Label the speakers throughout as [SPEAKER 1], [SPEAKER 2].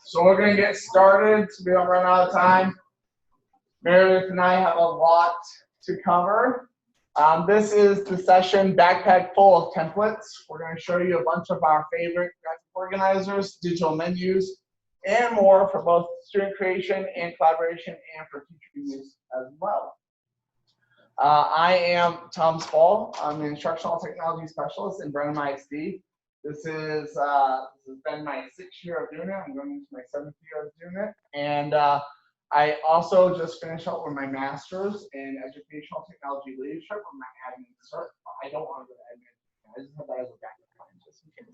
[SPEAKER 1] So we're going to get started so we don't run out of time. Meredith and I have a lot to cover. This is the session Backpack Full of Templates. We're going to show you a bunch of our favorite graphic organizers, digital menus, and more for both student creation and collaboration and for teacher use as well. I am Tom Spall. I'm an instructional technology specialist in Granbury ISD. This has been my 6th year of doing it. I'm going into my 7th year of doing it. And I also just finished up with my master's in educational technology leadership with my admin cert. I don't want to go to admin. I just have that as a backup plan just in case.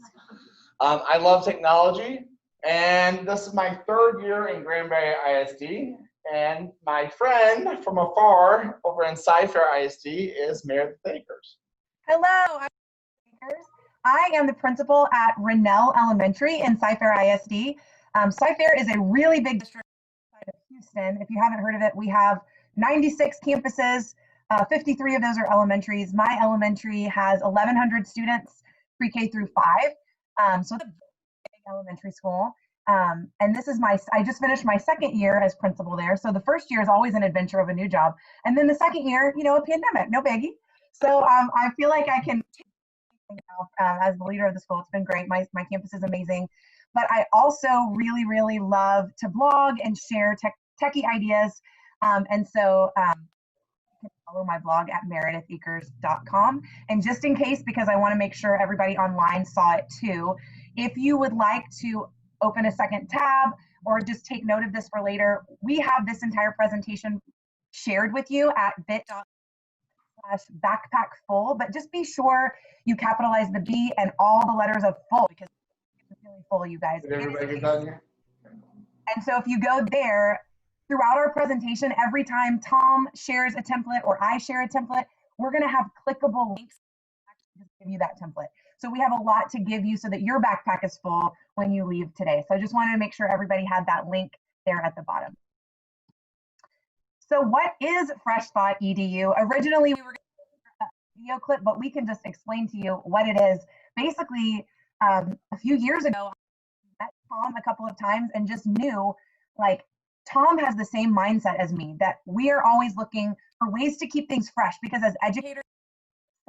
[SPEAKER 1] I love technology. And this is my 3rd year in Granbury ISD. And my friend from afar over in Cypher ISD is Meredith Akers.
[SPEAKER 2] Hello, I'm Akers. I am the principal at Rennell Elementary in Cypher ISD. Cypher is a really big district outside of Houston. If you haven't heard of it, we have 96 campuses. 53 of those are elementaries. My elementary has 1,100 students, pre-K through 5. So it's a big elementary school. And this is I just finished my 2nd year as principal there. So the first year is always an adventure of a new job. And then the 2nd year, you know, a pandemic, no biggie. So I feel like I can as the leader of the school. It's been great. My campus is amazing. But I also really, really love to blog and share techie ideas. And so you can follow my blog at meredithakers.com. And just in case, because I want to make sure everybody online saw it too, if you would like to open a second tab or just take note of this for later, we have this entire presentation shared with you at bit.ly/backpackfull, but just be sure you capitalize the B and all the letters of full, because it's really full, you guys.
[SPEAKER 1] Did everybody get done here?
[SPEAKER 2] And so if you go there, throughout our presentation, every time Tom shares a template or I share a template, we're going to have clickable links to actually give you that template. So we have a lot to give you so that your backpack is full when you leave today. So I just wanted to make sure everybody had that link there at the bottom. So what is FRESHthought EDU? Originally, we were going to do a video clip, but we can just explain to you what it is. Basically, a few years ago, I met Tom a couple of times and just knew, like, Tom has the same mindset as me, that we are always looking for ways to keep things fresh, because as educators,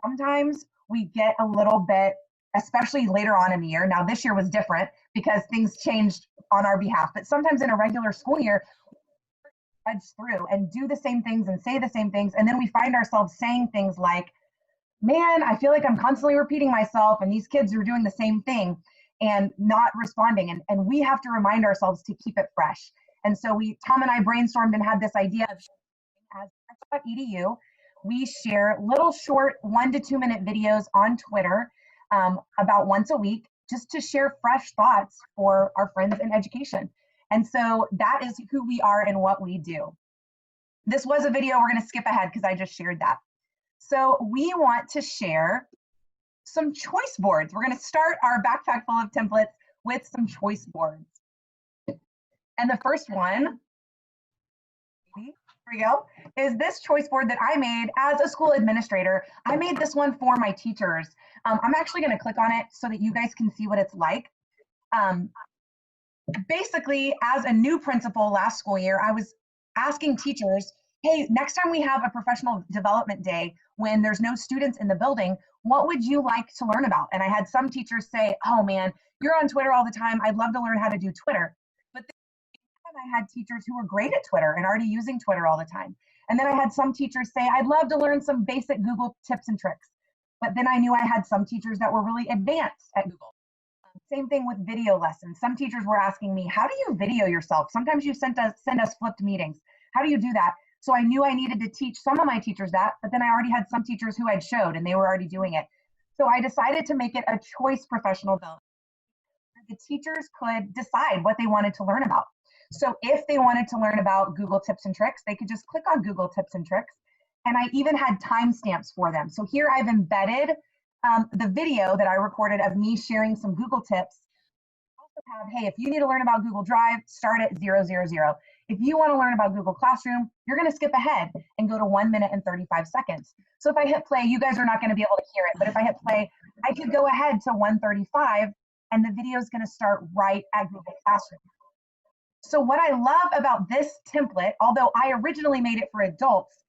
[SPEAKER 2] sometimes we get a little bit, especially later on in the year. Now, this year was different because things changed on our behalf, but sometimes in a regular school year, we edge through and do the same things and say the same things, and then we find ourselves saying things like, man, I feel like I'm constantly repeating myself and these kids are doing the same thing and not responding, and we have to remind ourselves to keep it fresh. And so Tom and I brainstormed and had this idea of, as FRESHthought.edu, we share little short 1 to 2 minute videos on Twitter about once a week, just to share fresh thoughts for our friends in education. And so that is who we are and what we do. This was a video, we're going to skip ahead because I just shared that. So we want to share some choice boards. We're going to start our backpack full of templates with some choice boards. And the first one, here we go, is this choice board that I made as a school administrator. I made this one for my teachers. I'm actually going to click on it so that you guys can see what it's like. Basically, as a new principal last school year, I was asking teachers, hey, next time we have a professional development day when there's no students in the building, what would you like to learn about? And I had some teachers say, oh man, you're on Twitter all the time. I'd love to learn how to do Twitter. But then I had teachers who were great at Twitter and already using Twitter all the time. And then I had some teachers say, I'd love to learn some basic Google tips and tricks. But then I knew I had some teachers that were really advanced at Google. Same thing with video lessons. Some teachers were asking me, how do you video yourself? Sometimes you send us flipped meetings. How do you do that? So I knew I needed to teach some of my teachers that, but then I already had some teachers who I'd showed and they were already doing it. So I decided to make it a choice professional development. The teachers could decide what they wanted to learn about. So if they wanted to learn about Google tips and tricks, they could just click on Google tips and tricks. And I even had timestamps for them. So here I've embedded the video that I recorded of me sharing some Google tips. I also have, hey, if you need to learn about Google Drive, start at 000. If you want to learn about Google Classroom, you're going to skip ahead and go to 1 minute and 35 seconds. So if I hit play, you guys are not going to be able to hear it, but if I hit play, I could go ahead to 135 and the video is going to start right at Google Classroom. So what I love about this template, although I originally made it for adults,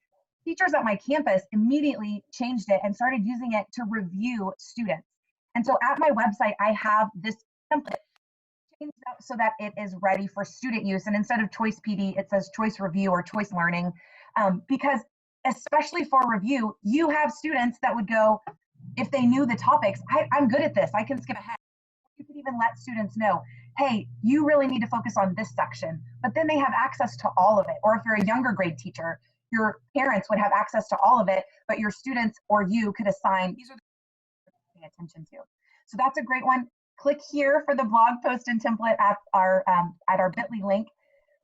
[SPEAKER 2] teachers at my campus immediately changed it and started using it to review students. And so at my website, I have this template changed out so that it is ready for student use. And instead of Choice PD, it says Choice Review or Choice Learning, because especially for review, you have students that would go, if they knew the topics, I'm good at this, I can skip ahead. You could even let students know, hey, you really need to focus on this section, but then they have access to all of it. Or if you're a younger grade teacher, your parents would have access to all of it, but your students or you could assign, these are the things to pay attention to. So that's a great one. Click here for the blog post and template at our bit.ly link.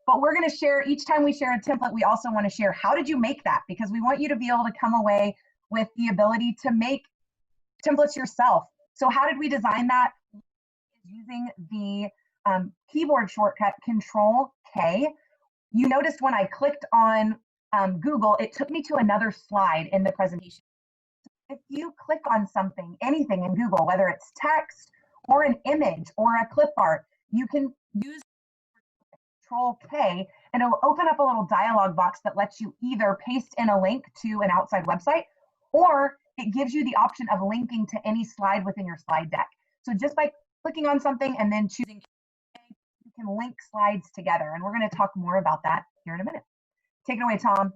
[SPEAKER 2] But we're going to share, each time we share a template, we also want to share, how did you make that? Because we want you to be able to come away with the ability to make templates yourself. So how did we design that? Using the keyboard shortcut Control K. You noticed when I clicked on Google, it took me to another slide in the presentation. If you click on something, anything in Google, whether it's text or an image or a clip art, you can use Control K and it'll open up a little dialog box that lets you either paste in a link to an outside website, or it gives you the option of linking to any slide within your slide deck. So just by clicking on something and then choosing, you can link slides together. And we're going to talk more about that here in a minute. Take it away, Tom.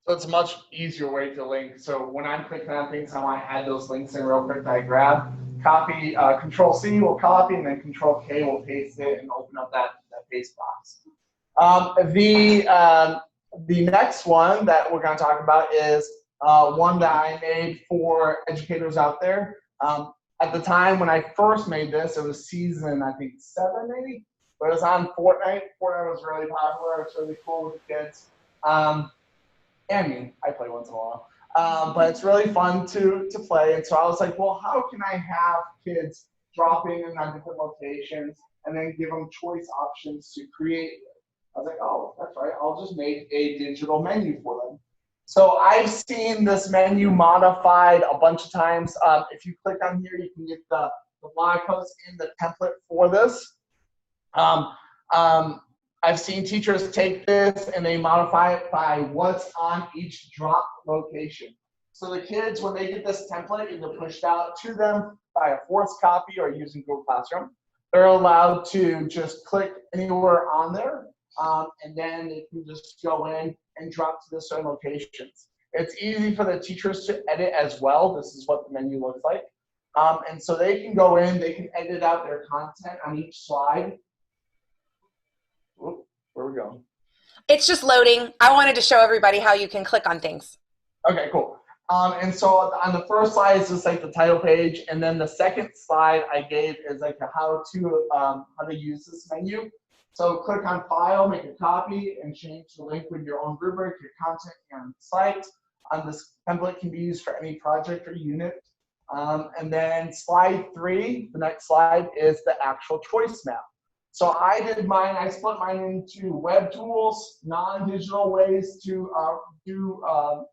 [SPEAKER 1] So it's a much easier way to link. So when I'm clicking on things, I want to add those links in real quick. I grab, copy, Control C will copy, and then Control K will paste it and open up that paste box. The next one that we're going to talk about is one that I made for educators out there. At the time when I first made this, it was season, I think 7 maybe, but it was on Fortnite. Fortnite was really popular. It's really cool with the kids. And me, I play once in a while. But it's really fun to play. And so I was like, well, how can I have kids dropping in on different locations and then give them choice options to create? I was like, oh, that's right. I'll just make a digital menu for them. So I've seen this menu modified a bunch of times. If you click on here, you can get the blog post in the template for this. I've seen teachers take this and they modify it by what's on each drop location. So the kids, when they get this template, either pushed out to them by a forced copy or using Google Classroom, they're allowed to just click anywhere on there, and then they can just go in and drop to the certain locations. It's easy for the teachers to edit as well. This is what the menu looks like. And so they can go in, they can edit out their content on each slide. Whoop, where are we going?
[SPEAKER 3] It's just loading. I wanted to show everybody how you can click on things.
[SPEAKER 1] Okay, cool. And so on the first slide is just like the title page, and then the second slide I gave is like a how to use this menu. So click on File, make a copy, and change the link with your own rubric, your content, and site. This template can be used for any project or unit. And then slide 3, the next slide, is the actual choice map. So I did mine, I split mine into web tools, non-digital ways to do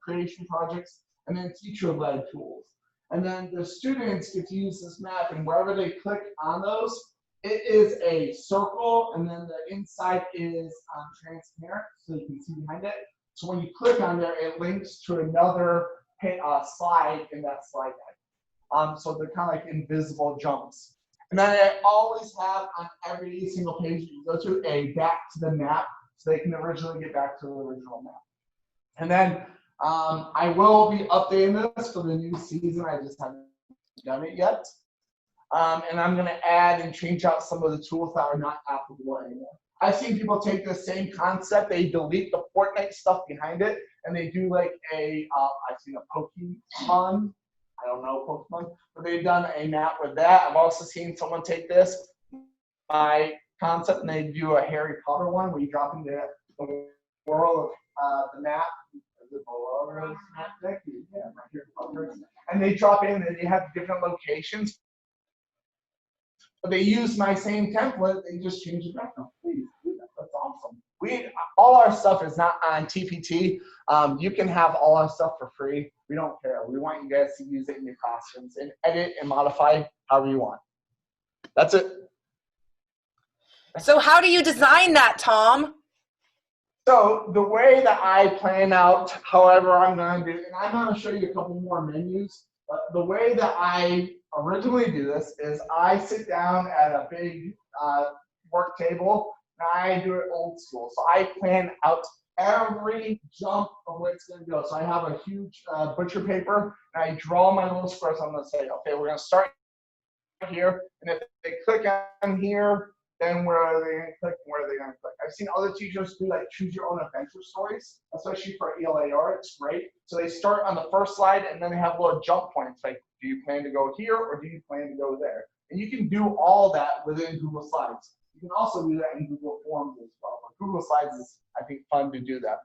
[SPEAKER 1] creation projects, and then teacher-led tools. And then the students get to use this map, and wherever they click on those, it is a circle, and then the inside is transparent, so you can see behind it. So when you click on there, it links to another slide in that slide deck. So they're kind of like invisible jumps. And then I always have on every single page you go to a back to the map, so they can originally get back to the original map. And then I will be updating this for the new season. I just haven't done it yet. And I'm going to add and change out some of the tools that are not applicable anymore. I've seen people take the same concept, they delete the Fortnite stuff behind it, and they do like I've seen a Pokemon. I don't know Pokemon, but they've done a map with that. I've also seen someone take this, my concept, and they do a Harry Potter one where you drop into the world of the map. And they drop in and they have different locations. But they use my same template, they just change the background. Please do that. That's awesome. All our stuff is not on TPT. You can have all our stuff for free. We don't care. We want you guys to use it in your classrooms and edit and modify however you want. That's it.
[SPEAKER 3] So how do you design that, Tom?
[SPEAKER 1] So the way that I plan out, however I'm going to do, and I'm going to show you a couple more menus, but the way that I originally do this is I sit down at a big work table, and I do it old school. So I plan out every jump of where it's going to go. So I have a huge butcher paper, and I draw my little squares. I'm going to say, okay, we're going to start here, and if they click on here, then where are they going to click and where are they going to click? I've seen other teachers do like choose your own adventure stories, especially for ELAR. It's great. So they start on the first slide and then they have little jump points like, do you plan to go here or do you plan to go there? And you can do all that within Google Slides. You can also do that in Google Forms as well. But Google Slides is, I think, fun to do that.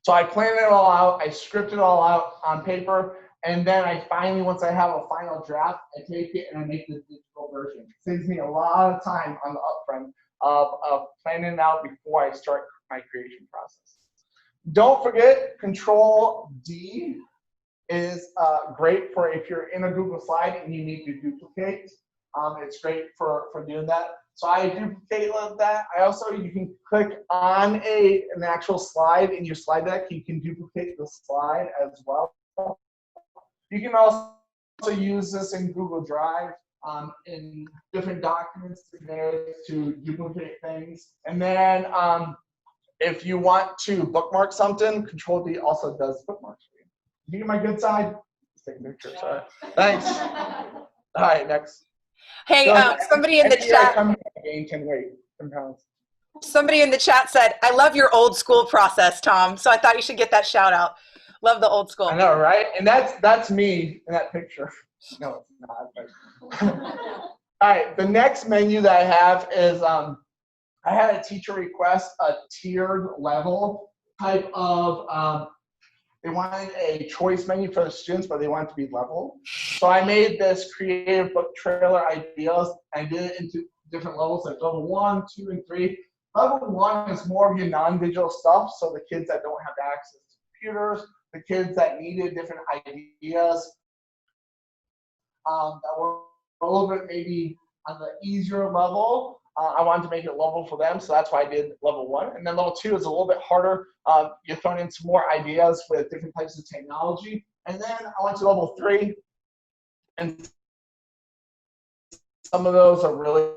[SPEAKER 1] So I plan it all out. I script it all out on paper. And then I finally, once I have a final draft, I take it and I make the digital version. It saves me a lot of time on the upfront of planning it out before I start my creation process. Don't forget, Control D is great for if you're in a Google slide and you need to duplicate. It's great for doing that. So I duplicate that. You can click on an actual slide in your slide deck. You can duplicate the slide as well. You can also use this in Google Drive in different documents, different areas to duplicate things. And then if you want to bookmark something, Control D also does bookmarks for you. Did you get my good side? Let's take a picture, sorry. Thanks. All right, next.
[SPEAKER 3] Hey, somebody in the chat.
[SPEAKER 1] Gain 10 weight, 10 pounds.
[SPEAKER 3] Somebody in the chat said, "I love your old school process, Tom." So I thought you should get that shout out. Love the old school.
[SPEAKER 1] I know, right? And that's me in that picture. No, it's not. All right, the next menu that I have is I had a teacher request a tiered level type of. They wanted a choice menu for the students, but they wanted to be level. So I made this creative book trailer ideas. I did it into different levels, like level 1, 2, and 3. Level 1 is more of your non-digital stuff, so the kids that don't have access to computers, the kids that needed different ideas that were a little bit maybe on the easier level. I wanted to make it level for them, so that's why I did level 1. And then level 2 is a little bit harder. You're throwing in some more ideas with different types of technology. And then I went to level 3, and some of those are really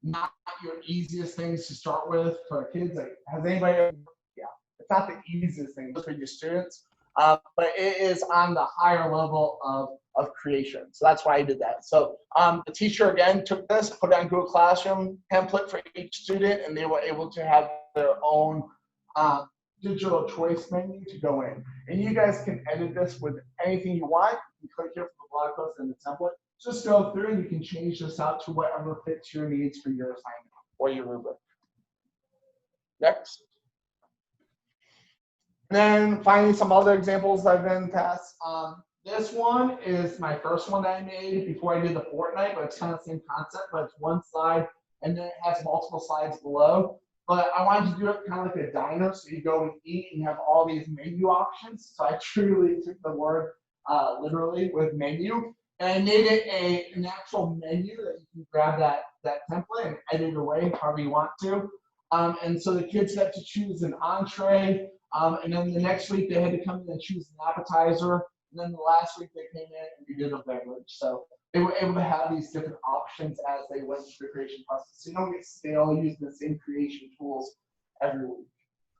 [SPEAKER 1] not your easiest things to start with for kids. Like, has anybody? Yeah, it's not the easiest thing for your students, but it is on the higher level of creation. So that's why I did that. So the teacher again took this, put it on Google Classroom template for each student, and they were able to have their own digital choice menu to go in. And you guys can edit this with anything you want. You click here for the blog post and the template. Just go through and you can change this out to whatever fits your needs for your assignment or your rubric. Next. And then finally, some other examples I've been past. This one is my first one that I made before I did the fortnight, but it's kind of the same concept, but it's one slide and then it has multiple slides below. But I wanted to do it kind of like a diner, so you go and eat and you have all these menu options. So I truly took the word literally with menu. And I made it an actual menu that you can grab that template and edit away however you want to. And so the kids had to choose an entree. And then the next week they had to come in and choose an appetizer. And then the last week they came in and we did a beverage. So they were able to have these different options as they went through the creation process. So you don't get stale using the same creation tools every week.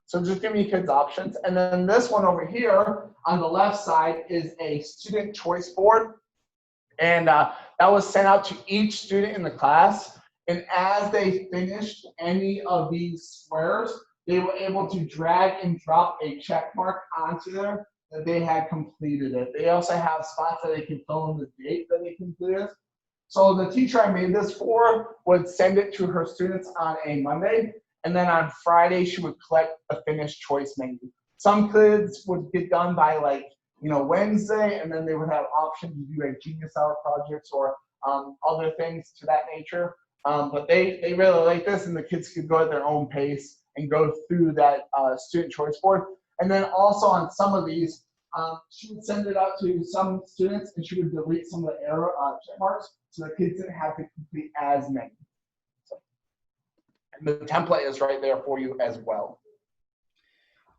[SPEAKER 1] So just giving you kids options. And then this one over here on the left side is a student choice board. And that was sent out to each student in the class. And as they finished any of these squares, they were able to drag and drop a check mark onto there that they had completed it. They also have spots that they can fill in the date that they completed. So the teacher I made this for would send it to her students on a Monday. And then on Friday, she would collect the finished choice menu. Some kids would get done by Wednesday, and then they would have options to do like Genius Hour projects or other things to that nature. But they really like this, and the kids could go at their own pace and go through that student choice board. And then also on some of these, she would send it out to some students, and she would delete some of the error check marks so the kids didn't have to complete as many. So, and the template is right there for you as well.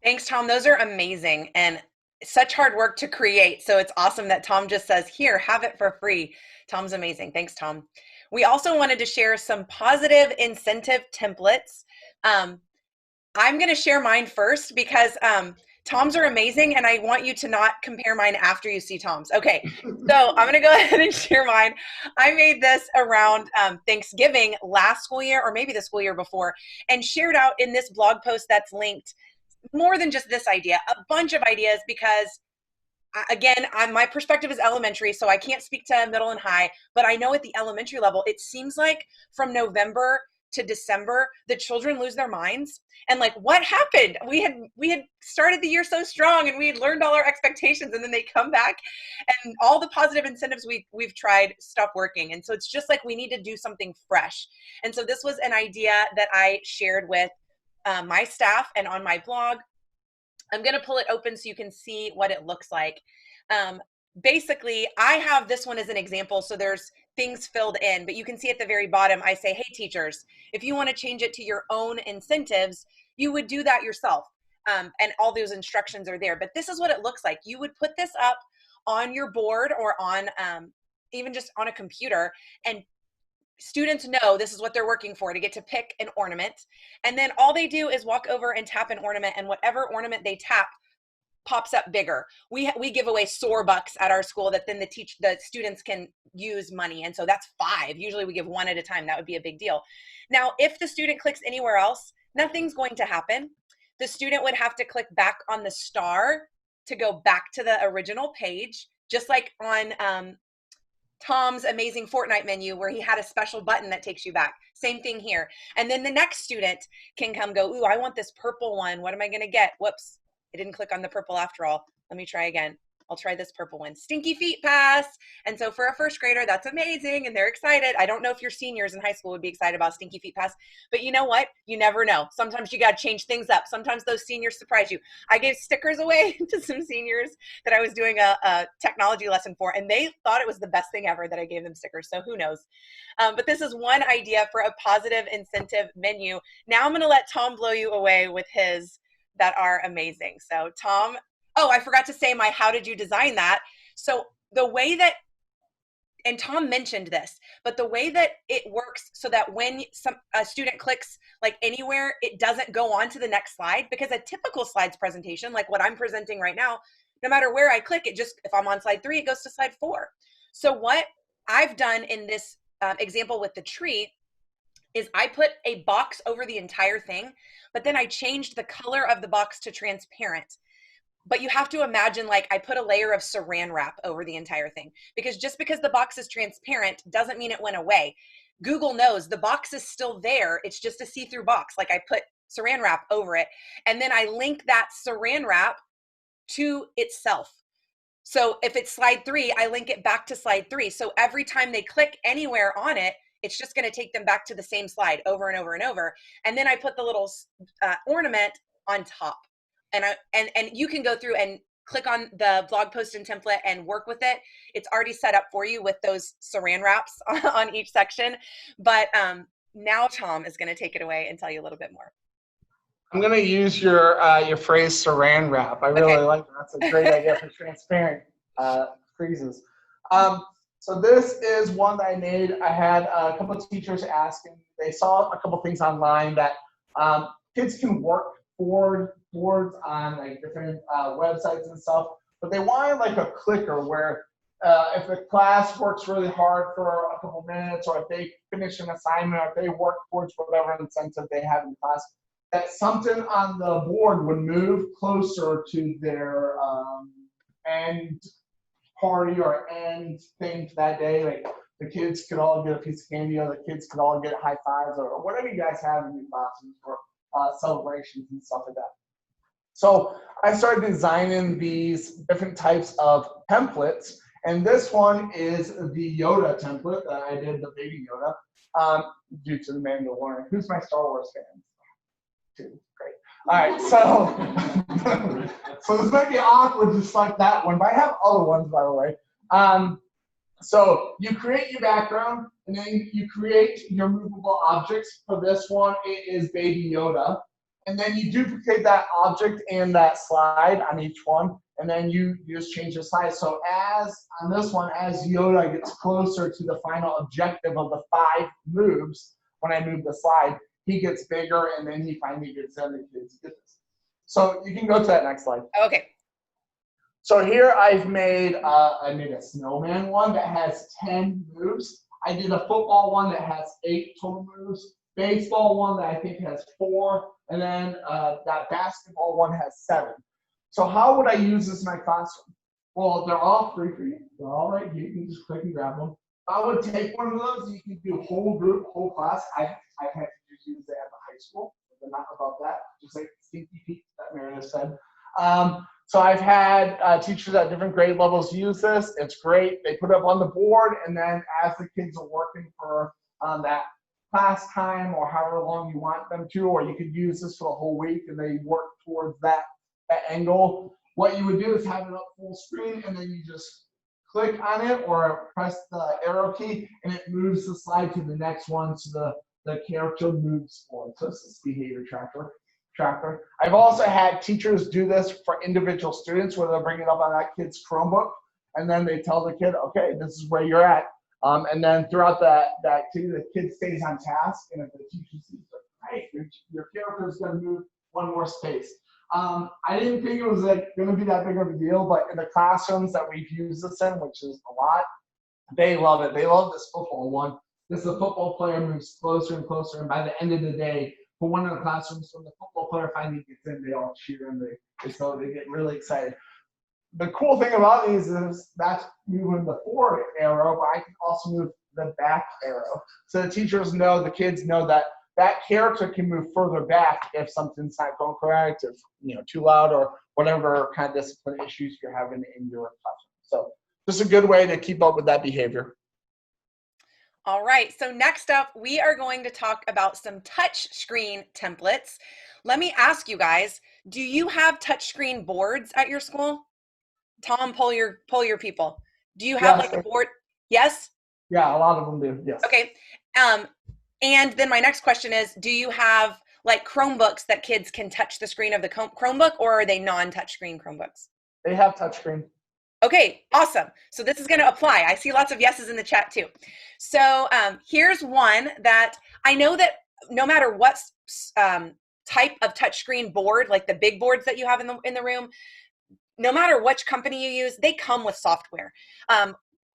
[SPEAKER 3] Thanks, Tom. Those are amazing and such hard work to create. So it's awesome that Tom just says, here, have it for free. Tom's amazing. Thanks, Tom. We also wanted to share some positive incentive templates. I'm going to share mine first because Tom's are amazing, and I want you to not compare mine after you see Tom's. Okay, so I'm going to go ahead and share mine. I made this around Thanksgiving last school year, or maybe the school year before, and shared out in this blog post that's linked more than just this idea, a bunch of ideas, because again, my perspective is elementary, so I can't speak to middle and high, but I know at the elementary level, it seems like from November to December, the children lose their minds. And like, what happened? We had started the year so strong, and we had learned all our expectations, and then they come back and all the positive incentives we've tried stop working. And so it's just like, we need to do something fresh. And so this was an idea that I shared with my staff and on my blog. I'm going to pull it open so you can see what it looks like. Basically, I have this one as an example, so there's things filled in, but you can see at the very bottom, I say, hey, teachers, if you want to change it to your own incentives, you would do that yourself. And all those instructions are there. But this is what it looks like. You would put this up on your board or on even just on a computer, and students know this is what they're working for, to get to pick an ornament. And then all they do is walk over and tap an ornament, and whatever ornament they tap pops up bigger. We give away SOAR bucks at our school that then the students can use money. And so that's 5. Usually we give 1 at a time. That would be a big deal. Now, if the student clicks anywhere else, nothing's going to happen. The student would have to click back on the star to go back to the original page, just like on Tom's amazing Fortnite menu where he had a special button that takes you back. Same thing here. And then the next student can come go, ooh, I want this purple one. What am I going to get? Whoops. I didn't click on the purple after all. Let me try again. I'll try this purple one. Stinky feet pass. And so for a first grader, that's amazing. And they're excited. I don't know if your seniors in high school would be excited about stinky feet pass, but you know what? You never know. Sometimes you got to change things up. Sometimes those seniors surprise you. I gave stickers away to some seniors that I was doing a technology lesson for, and they thought it was the best thing ever that I gave them stickers. So who knows? But this is one idea for a positive incentive menu. Now I'm going to let Tom blow you away with his that are amazing. So Tom, oh, I forgot to say my how did you design that. So the way that, and Tom mentioned this, but the way that it works so that when a student clicks like anywhere, it doesn't go on to the next slide, because a typical slides presentation, like what I'm presenting right now, no matter where I click, it just, if I'm on slide 3, it goes to slide 4. So what I've done in this example with the tree is I put a box over the entire thing, but then I changed the color of the box to transparent. But you have to imagine, like, I put a layer of saran wrap over the entire thing, because just because the box is transparent doesn't mean it went away. Google knows the box is still there. It's just a see-through box. Like, I put saran wrap over it, and then I link that saran wrap to itself. So if it's slide 3, I link it back to slide 3. So every time they click anywhere on it, it's just going to take them back to the same slide over and over and over. And then I put the little ornament on top. And you can go through and click on the blog post and template and work with it. It's already set up for you with those saran wraps on each section. But now Tom is going to take it away and tell you a little bit more.
[SPEAKER 1] I'm going to use your phrase saran wrap. I really like that. That's a great idea for transparent freezes. So this is one that I made. I had a couple of teachers asking. They saw a couple things online that kids can work boards on like different websites and stuff, but they wanted like a clicker where if the class works really hard for a couple minutes, or if they finish an assignment, or if they work towards whatever incentive they have in class, that something on the board would move closer to their end party or end thing for that day. Like the kids could all get a piece of candy, or the kids could all get high fives, or whatever you guys have in your classes for celebrations and stuff like that. So I started designing these different types of templates, and this one is the Yoda template that I did, the baby Yoda, due to the Mandalorian. Who's my Star Wars fan? Too great. All right, so so this might be awkward just like that one, but I have other ones, by the way. So you create your background, and then you create your movable objects. For this one, it is Baby Yoda. And then you duplicate that object and that slide on each one, and then you just change the size. So as on this one, as Yoda gets closer to the final objective of the 5 moves, when I move the slide, he gets bigger, and then he finally gets in. The kids get this. So you can go to that next slide.
[SPEAKER 3] Okay.
[SPEAKER 1] So here I made a snowman one that has 10 moves. I did a football one that has 8 total moves. Baseball one that I think has 4, and then that basketball one has 7. So how would I use this in my classroom? Well, they're all free for you. They're all right here. You can just click and grab them. I would take one of those. You can do whole group, whole class. I've had teachers use that at the high school. But not about that. Just like Stinky Pete that Meredith said. So I've had teachers at different grade levels use this. It's great. They put it up on the board, and then as the kids are working for that class time or however long you want them to, or you could use this for the whole week and they work towards that angle. What you would do is have it up full screen, and then you just click on it or press the arrow key, and it moves the slide to the next one, so the character moves forward. So it's this behavior tracker. I've also had teachers do this for individual students where they'll bring it up on that kid's Chromebook, and then they tell the kid, okay, this is where you're at. And then throughout that activity, the kid stays on task, and if the teacher sees, hey, your character is going to move one more space. I didn't think it was going to be that big of a deal, but in the classrooms that we've used this in, which is a lot, they love it. They love this football one. This the football player moves closer and closer, and by the end of the day, for one of the classrooms, when the football player finally gets in, they all cheer and they get really excited. The cool thing about these is that's moving the forward arrow, but I can also move the back arrow. So the teachers know, the kids know that character can move further back if something's not going correct, if too loud or whatever kind of discipline issues you're having in your classroom. So just a good way to keep up with that behavior.
[SPEAKER 3] All right, so next up, we are going to talk about some touch screen templates. Let me ask you guys, do you have touchscreen boards at your school? Tom, poll your people. Do you have like a board? Yes?
[SPEAKER 1] Yeah, a lot of them do, yes.
[SPEAKER 3] Okay, and then my next question is, do you have like Chromebooks that kids can touch the screen of the Chromebook, or are they non-touchscreen Chromebooks?
[SPEAKER 1] They have touchscreen. Okay,
[SPEAKER 3] awesome. So this is going to apply. I see lots of yeses in the chat too. So here's one that I know that no matter what type of touchscreen board, like the big boards that you have in the room, no matter which company you use, they come with software.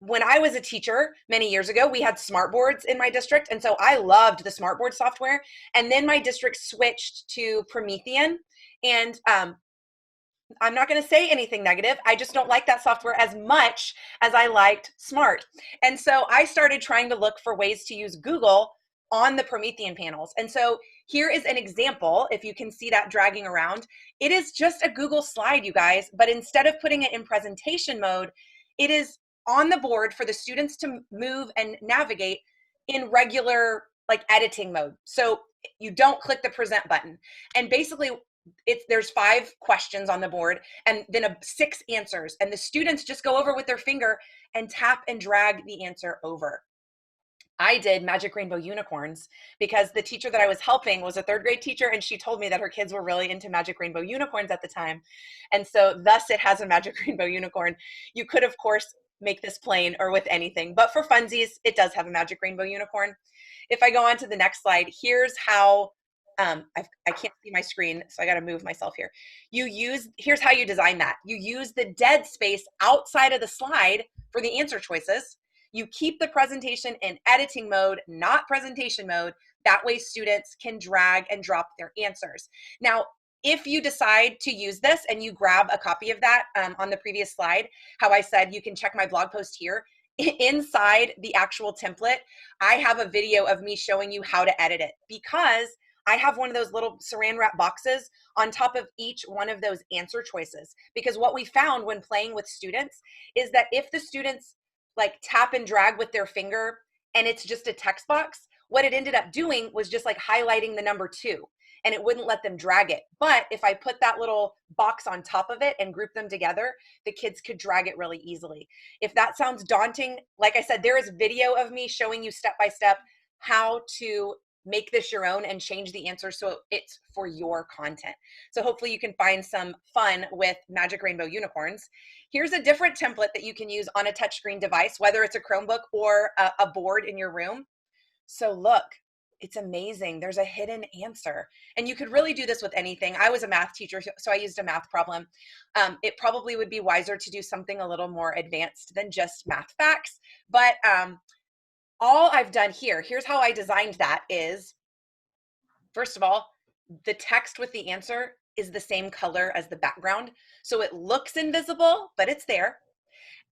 [SPEAKER 3] When I was a teacher many years ago, we had smart boards in my district, and so I loved the smart board software. And then my district switched to Promethean, and I'm not going to say anything negative. I just don't like that software as much as I liked Smart. And so I started trying to look for ways to use Google on the Promethean panels. And so here is an example. If you can see that dragging around, it is just a Google slide, you guys, but instead of putting it in presentation mode, it is on the board for the students to move and navigate in regular like editing mode. So you don't click the present button. And basically there's 5 questions on the board and then 6 answers, and the students just go over with their finger and tap and drag the answer over. I did Magic Rainbow Unicorns because the teacher that I was helping was a 3rd grade teacher, and she told me that her kids were really into Magic Rainbow Unicorns at the time. And so thus it has a Magic Rainbow Unicorn. You could, of course, make this plain or with anything, but for funsies, it does have a Magic Rainbow Unicorn. If I go on to the next slide, here's how I can't see my screen, so I got to move myself here. Here's how you design that. You use the dead space outside of the slide for the answer choices. You keep the presentation in editing mode, not presentation mode. That way students can drag and drop their answers. Now, if you decide to use this and you grab a copy of that on the previous slide, how I said you can check my blog post here. Inside the actual template, I have a video of me showing you how to edit it, because I have one of those little saran wrap boxes on top of each one of those answer choices. Because what we found when playing with students is that if the students like tap and drag with their finger and it's just a text box, what it ended up doing was just like highlighting the number 2. and it wouldn't let them drag it. But if I put that little box on top of it and group them together, the kids could drag it really easily. If that sounds daunting, like I said, there is video of me showing you step by step how to make this your own and change the answer so it's for your content. So hopefully you can find some fun with Magic Rainbow Unicorns. Here's a different template that you can use on a touchscreen device, whether it's a Chromebook or a board in your room. So look, it's amazing. There's a hidden answer. And you could really do this with anything. I was a math teacher, so I used a math problem. It probably would be wiser to do something a little more advanced than just math facts. But all I've done here, here's how I designed that is, first of all, the text with the answer is the same color as the background. So it looks invisible, but it's there.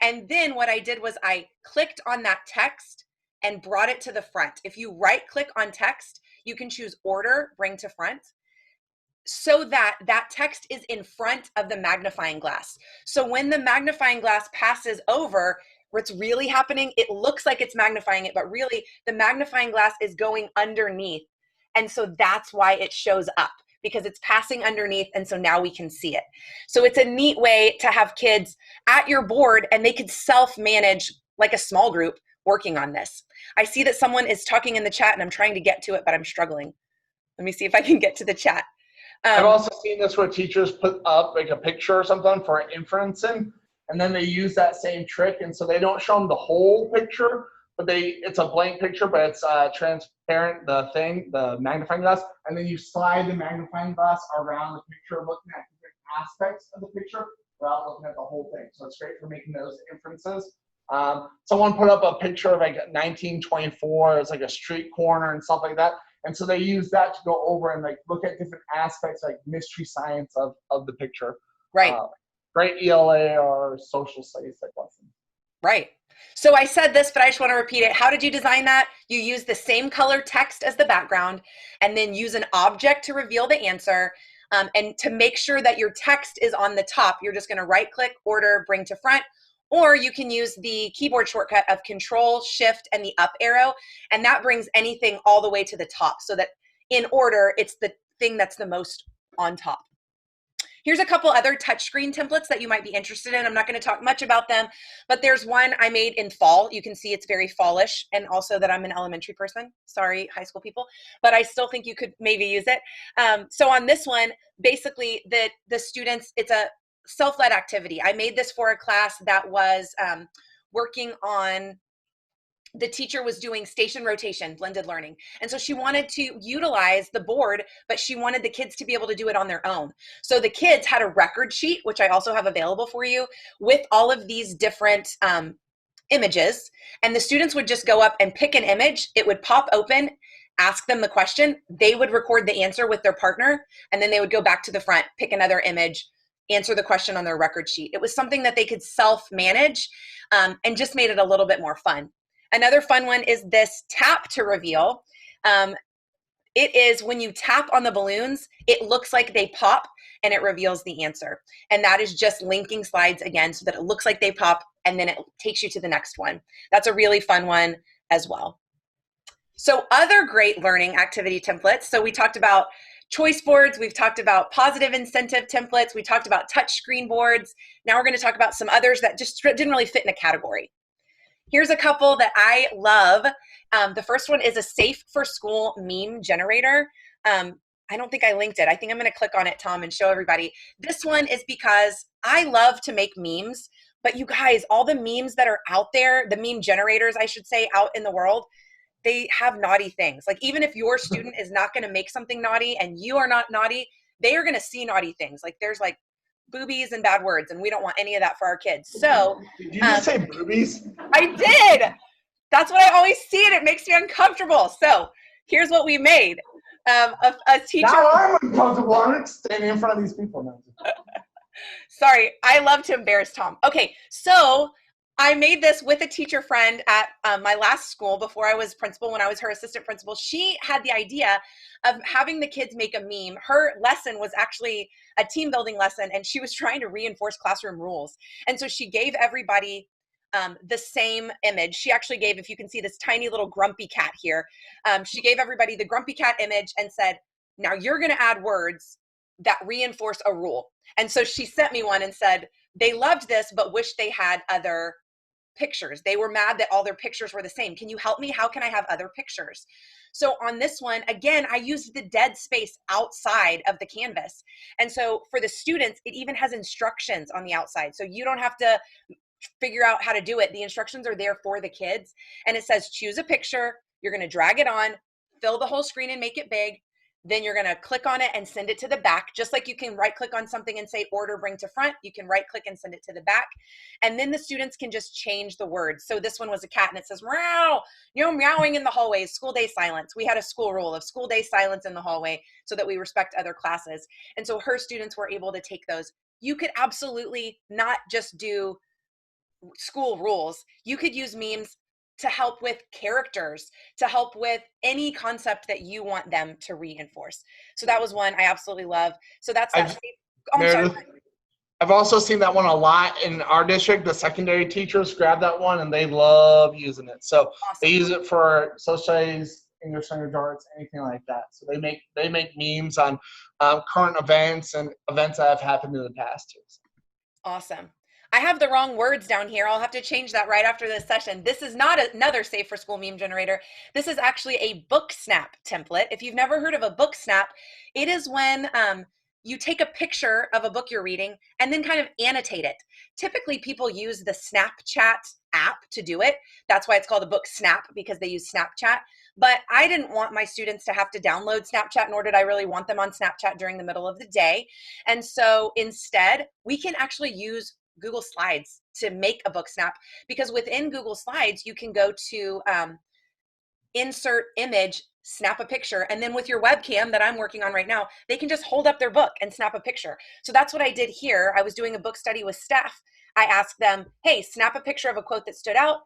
[SPEAKER 3] And then what I did was I clicked on that text and brought it to the front. If you right click on text, you can choose order, bring to front, so that that text is in front of the magnifying glass. So when the magnifying glass passes over, what's really happening, it looks like it's magnifying it, but really the magnifying glass is going underneath. And so that's why it shows up, because it's passing underneath, and so now we can see it. So it's a neat way to have kids at your board, and they could self-manage like a small group working on this. I see that someone is talking in the chat, and I'm trying to get to it, but I'm struggling. Let me see if I can get to the chat.
[SPEAKER 1] I've also seen this where teachers put up like a picture or something for inferencing, and then they use that same trick, and so they don't show them the whole picture, but it's a blank picture, but it's transparent, the magnifying glass, and then you slide the magnifying glass around the picture, looking at different aspects of the picture without looking at the whole thing. So it's great for making those inferences. Someone put up a picture of like 1924, it's like a street corner and stuff like that. And so they use that to go over and like look at different aspects, like mystery science of the picture.
[SPEAKER 3] Right.
[SPEAKER 1] Great ELA or social studies type lesson.
[SPEAKER 3] Right. So I said this, but I just want to repeat it. How did you design that? You use the same color text as the background, and then use an object to reveal the answer. And to make sure that your text is on the top, you're just going to right click, order, bring to front, or you can use the keyboard shortcut of Control, Shift, and the up arrow. And that brings anything all the way to the top, so that in order, it's the thing that's the most on top. Here's a couple other touchscreen templates that you might be interested in. I'm not going to talk much about them, but there's one I made in fall. You can see it's very fallish, and also that I'm an elementary person. Sorry, high school people, but I still think you could maybe use it. So on this one, basically the students, it's a self-led activity. I made this for a class that was working on, the teacher was doing station rotation, blended learning. And so she wanted to utilize the board, but she wanted the kids to be able to do it on their own. So the kids had a record sheet, which I also have available for you, with all of these different images. And the students would just go up and pick an image. It would pop open, ask them the question. They would record the answer with their partner, and then they would go back to the front, pick another image, answer the question on their record sheet. It was something that they could self-manage, and just made it a little bit more fun. Another fun one is this tap to reveal. It is when you tap on the balloons, it looks like they pop and it reveals the answer. And that is just linking slides again so that it looks like they pop, and then it takes you to the next one. That's a really fun one as well. So other great learning activity templates. So we talked about choice boards. We've talked about positive incentive templates. We talked about touch screen boards. Now we're going to talk about some others that just didn't really fit in a category. Here's a couple that I love. The first one is a safe for school meme generator. I don't think I linked it. I think I'm going to click on it, Tom, and show everybody. This one is because I love to make memes, but you guys, all the memes that are out there, the meme generators, I should say, out in the world, they have naughty things. Like even if your student is not going to make something naughty and you are not naughty, they are going to see naughty things. Like there's like boobies and bad words, and we don't want any of that for our kids. So
[SPEAKER 1] did you just say boobies?
[SPEAKER 3] I did. That's what I always see, and it makes me uncomfortable. So here's what we made. A teacher.
[SPEAKER 1] Now I'm uncomfortable. I'm standing in front of these people now.
[SPEAKER 3] Sorry, I love to embarrass Tom. Okay, so I made this with a teacher friend at my last school before I was principal. When I was her assistant principal, she had the idea of having the kids make a meme. Her lesson was actually a team building lesson, and she was trying to reinforce classroom rules. And so she gave everybody the same image. She actually gave, if you can see this tiny little grumpy cat here, she gave everybody the grumpy cat image and said, now you're going to add words that reinforce a rule. And so she sent me one and said, they loved this, but wish they had other pictures. They were mad that all their pictures were the same. Can you help me? How can I have other pictures? So on this one, again, I used the dead space outside of the canvas. And so for the students, it even has instructions on the outside. So you don't have to figure out how to do it. The instructions are there for the kids. And it says, choose a picture. You're going to drag it on, fill the whole screen and make it big. Then you're going to click on it and send it to the back. Just like you can right click on something and say order bring to front, you can right click and send it to the back. And then the students can just change the words. So this one was a cat and it says, meow, meowing in the hallways, school day silence. We had a school rule of school day silence in the hallway so that we respect other classes. And so her students were able to take those. You could absolutely not just do school rules. You could use memes to help with characters, to help with any concept that you want them to reinforce. So that was one I absolutely love. So that's that. I'm sorry.
[SPEAKER 1] I've also seen that one a lot in our district. The secondary teachers grab that one and they love using it. So
[SPEAKER 3] Awesome.
[SPEAKER 1] They use it for social studies, English language arts, anything like that. So they make memes on current events and events that have happened in the past too.
[SPEAKER 3] Awesome. I have the wrong words down here. I'll have to change that right after this session. This is not another Safe for School meme generator. This is actually a book snap template. If you've never heard of a book snap, it is when you take a picture of a book you're reading and then kind of annotate it. Typically, people use the Snapchat app to do it. That's why it's called a book snap, because they use Snapchat. But I didn't want my students to have to download Snapchat, nor did I really want them on Snapchat during the middle of the day. And so instead, we can actually use Google Slides to make a book snap, because within Google Slides, you can go to insert image, snap a picture, and then with your webcam that I'm working on right now, they can just hold up their book and snap a picture. So that's what I did here. I was doing a book study with staff. I asked them, hey, snap a picture of a quote that stood out,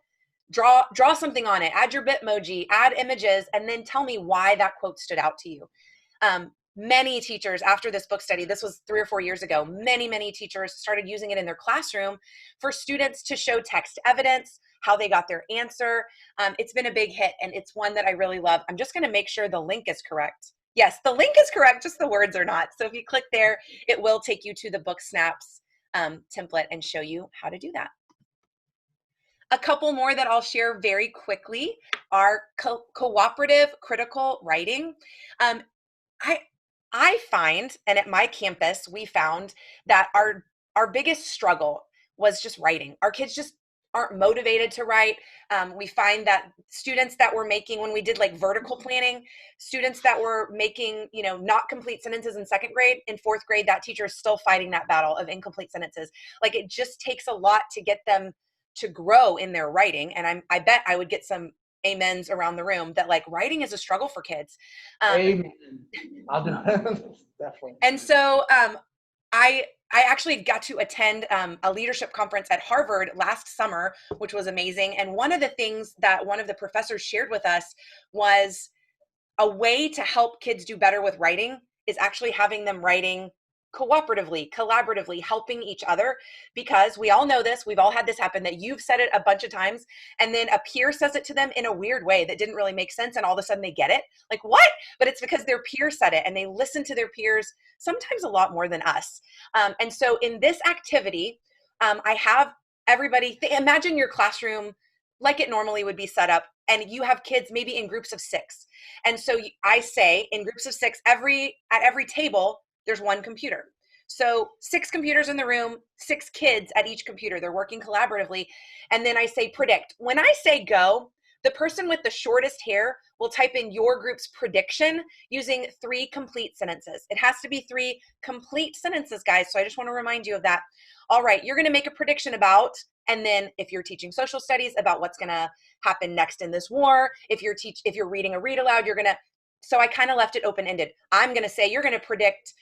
[SPEAKER 3] draw something on it, add your Bitmoji, add images, and then tell me why that quote stood out to you. Many teachers after this book study, this was 3 or 4 years ago, many teachers started using it in their classroom for students to show text evidence, how they got their answer. It's been a big hit and it's one that I really love. I'm just gonna make sure the link is correct. Yes, the link is correct, just the words are not. So if you click there, it will take you to the book snaps template and show you how to do that. A couple more that I'll share very quickly are cooperative critical writing. I find, and at my campus, we found that our biggest struggle was just writing. Our kids just aren't motivated to write. We find that students that were making, when we did like vertical planning, students that were making, not complete sentences in 2nd grade, in 4th grade, that teacher is still fighting that battle of incomplete sentences. Like it just takes a lot to get them to grow in their writing. And I bet I would get some amens around the room that like writing is a struggle for kids.
[SPEAKER 1] Amen. I'll do it. Definitely.
[SPEAKER 3] And so I actually got to attend a leadership conference at Harvard last summer, which was amazing. And one of the things that one of the professors shared with us was a way to help kids do better with writing is actually having them writing cooperatively, collaboratively, helping each other, because we all know this, we've all had this happen, that you've said it a bunch of times and then a peer says it to them in a weird way that didn't really make sense and all of a sudden they get it. Like, what? But it's because their peer said it and they listen to their peers sometimes a lot more than us. And so in this activity, I have everybody, imagine your classroom like it normally would be set up, and you have kids maybe in groups of 6. And so I say in groups of 6, at every table, there's 1 computer. So 6 computers in the room, 6 kids at each computer. They're working collaboratively. And then I say predict. When I say go, the person with the shortest hair will type in your group's prediction using 3 complete sentences. It has to be 3 complete sentences, guys. So I just want to remind you of that. All right, you're going to make a prediction about, and then if you're teaching social studies, about what's going to happen next in this war. If you're reading a read aloud, so I kind of left it open-ended. I'm going to say you're going to predict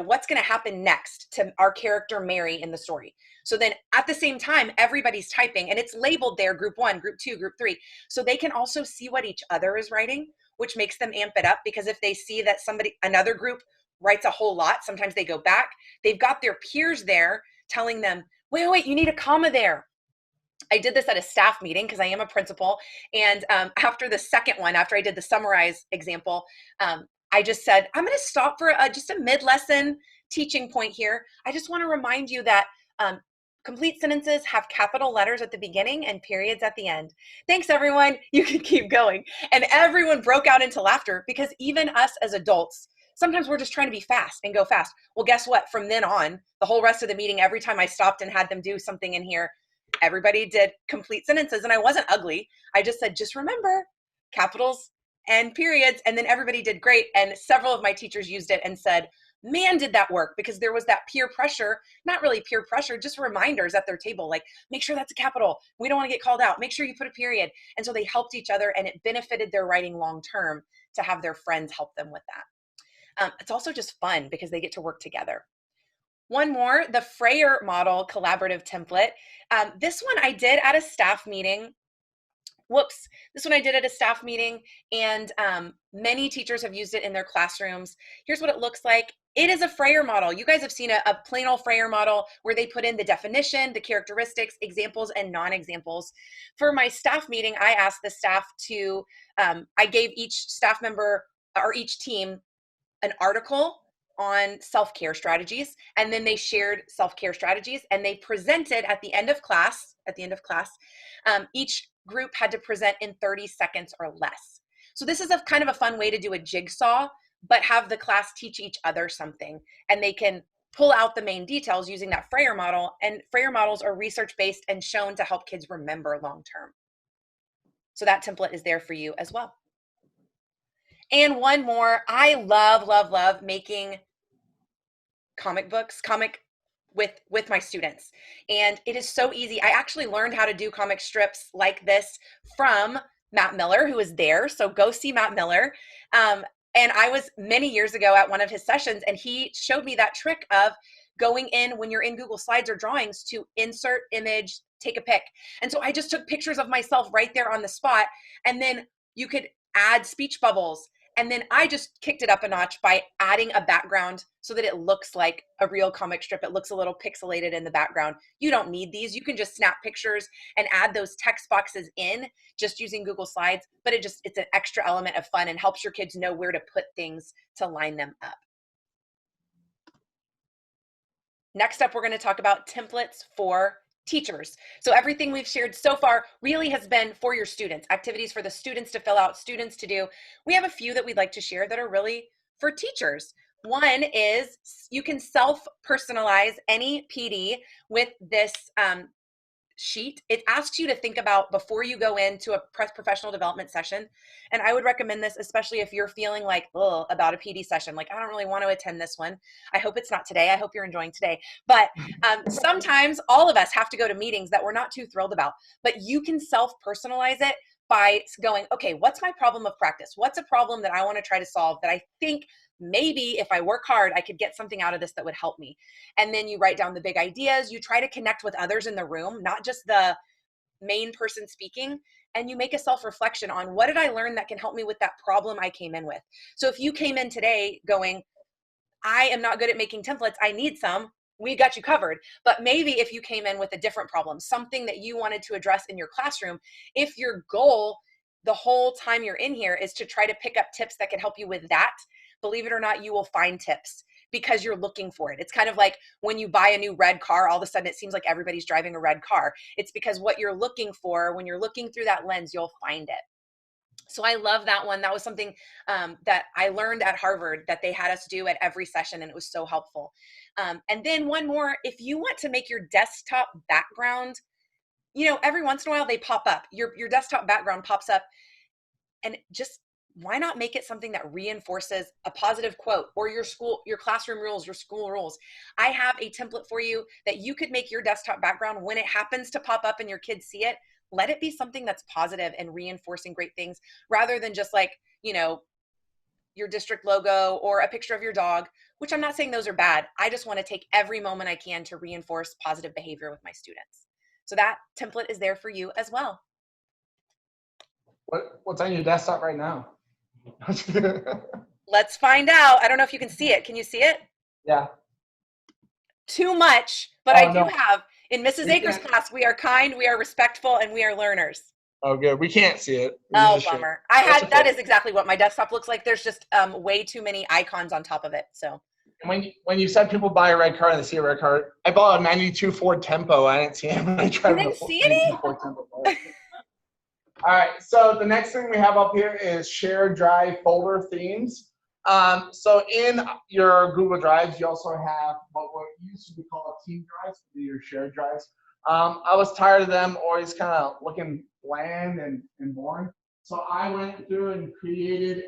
[SPEAKER 3] what's going to happen next to our character Mary in the story. So then at the same time, everybody's typing and it's labeled there, group 1, group 2, group 3. So they can also see what each other is writing, which makes them amp it up, because if they see that another group writes a whole lot, sometimes they go back. They've got their peers there telling them, wait, you need a comma there. I did this at a staff meeting because I am a principal. And after the second one, after I did the summarize example, I I just said, I'm going to stop for just a mid-lesson teaching point here. I just want to remind you that complete sentences have capital letters at the beginning and periods at the end. Thanks, everyone. You can keep going. And everyone broke out into laughter because even us as adults, sometimes we're just trying to be fast and go fast. Well, guess what? From then on, the whole rest of the meeting, every time I stopped and had them do something in here, everybody did complete sentences. And I wasn't ugly. I just said, just remember capitals and periods. And then everybody did great. And several of my teachers used it and said, man, did that work, because there was that peer pressure, not really peer pressure, just reminders at their table, like, make sure that's a capital. We don't want to get called out. Make sure you put a period. And so they helped each other, and it benefited their writing long-term to have their friends help them with that. It's also just fun because they get to work together. One more, the Freyer model collaborative template. This one I did at a staff meeting. This one I did at a staff meeting, and many teachers have used it in their classrooms. Here's what it looks like. It is a Freyer model. You guys have seen a plain old Freyer model where they put in the definition, the characteristics, examples, and non-examples. For my staff meeting, I asked the staff to, I gave each staff member or each team an article on self-care strategies, and then they shared self-care strategies, and they presented at the end of class, each group had to present in 30 seconds or less. So this is a kind of a fun way to do a jigsaw, but have the class teach each other something, and they can pull out the main details using that Freyer model. And Freyer models are research-based and shown to help kids remember long-term. So that template is there for you as well. And one more, I love making comic books, with my students. And it is so easy. I actually learned how to do comic strips like this from Matt Miller, who is there. So go see Matt Miller. And I was many years ago at one of his sessions, and he showed me that trick of going in when you're in Google Slides or drawings to insert image, take a pic. And so I just took pictures of myself right there on the spot. And then you could add speech bubbles. And then I just kicked it up a notch by adding a background so that it looks like a real comic strip. It looks a little pixelated in the background. You don't need these. You can just snap pictures and add those text boxes in just using Google Slides, but it's an extra element of fun and helps your kids know where to put things to line them up. Next up, we're going to talk about templates for teachers. So everything we've shared so far really has been for your students, activities for the students to fill out, students to do. We have a few that we'd like to share that are really for teachers. One is you can self-personalize any PD with this sheet. It asks you to think about before you go into a professional development session. And I would recommend this, especially if you're feeling like, oh, about a PD session, like, I don't really want to attend this one. I hope it's not today. I hope you're enjoying today. But sometimes all of us have to go to meetings that we're not too thrilled about, but you can self-personalize it by going, okay, what's my problem of practice? What's a problem that I want to try to solve that I think maybe if I work hard, I could get something out of this that would help me. And then you write down the big ideas. You try to connect with others in the room, not just the main person speaking. And you make a self-reflection on what did I learn that can help me with that problem I came in with. So if you came in today going, I am not good at making templates, I need some, we got you covered. But maybe if you came in with a different problem, something that you wanted to address in your classroom, if your goal the whole time you're in here is to try to pick up tips that can help you with that, believe it or not, you will find tips because you're looking for it. It's kind of like when you buy a new red car, all of a sudden it seems like everybody's driving a red car. It's because what you're looking for, when you're looking through that lens, you'll find it. So I love that one. That was something that I learned at Harvard that they had us do at every session, and it was so helpful. And then one more, if you want to make your desktop background, every once in a while they pop up. Your desktop background pops up, and just why not make it something that reinforces a positive quote or your classroom rules, your school rules. I have a template for you that you could make your desktop background when it happens to pop up and your kids see it. Let it be something that's positive and reinforcing great things rather than just like, your district logo or a picture of your dog, which I'm not saying those are bad. I just want to take every moment I can to reinforce positive behavior with my students. So that template is there for you as well.
[SPEAKER 1] What's on your desktop right now?
[SPEAKER 3] Let's find out. I don't know if you can see it. Can you see it?
[SPEAKER 1] Yeah.
[SPEAKER 3] Too much, but
[SPEAKER 1] Oh,
[SPEAKER 3] I do
[SPEAKER 1] no.
[SPEAKER 3] have. In Mrs. Akers' class, we are kind, we are respectful, and we are learners.
[SPEAKER 1] Oh, good. We can't see it. We
[SPEAKER 3] Oh,
[SPEAKER 1] just share.
[SPEAKER 3] bummer. That is exactly what my desktop looks like. There's just way too many icons on top of it. So
[SPEAKER 1] When you said people buy a red card and they see a red card, I bought a 92 Ford Tempo. I didn't see anybody driving
[SPEAKER 3] didn't
[SPEAKER 1] a
[SPEAKER 3] see
[SPEAKER 1] 92 Ford Tempo. All right, so the next thing we have up here is shared drive folder themes. So in your Google Drives, you also have what used to be called team drives, your shared drives. I was tired of them always kind of looking bland and boring. So I went through and created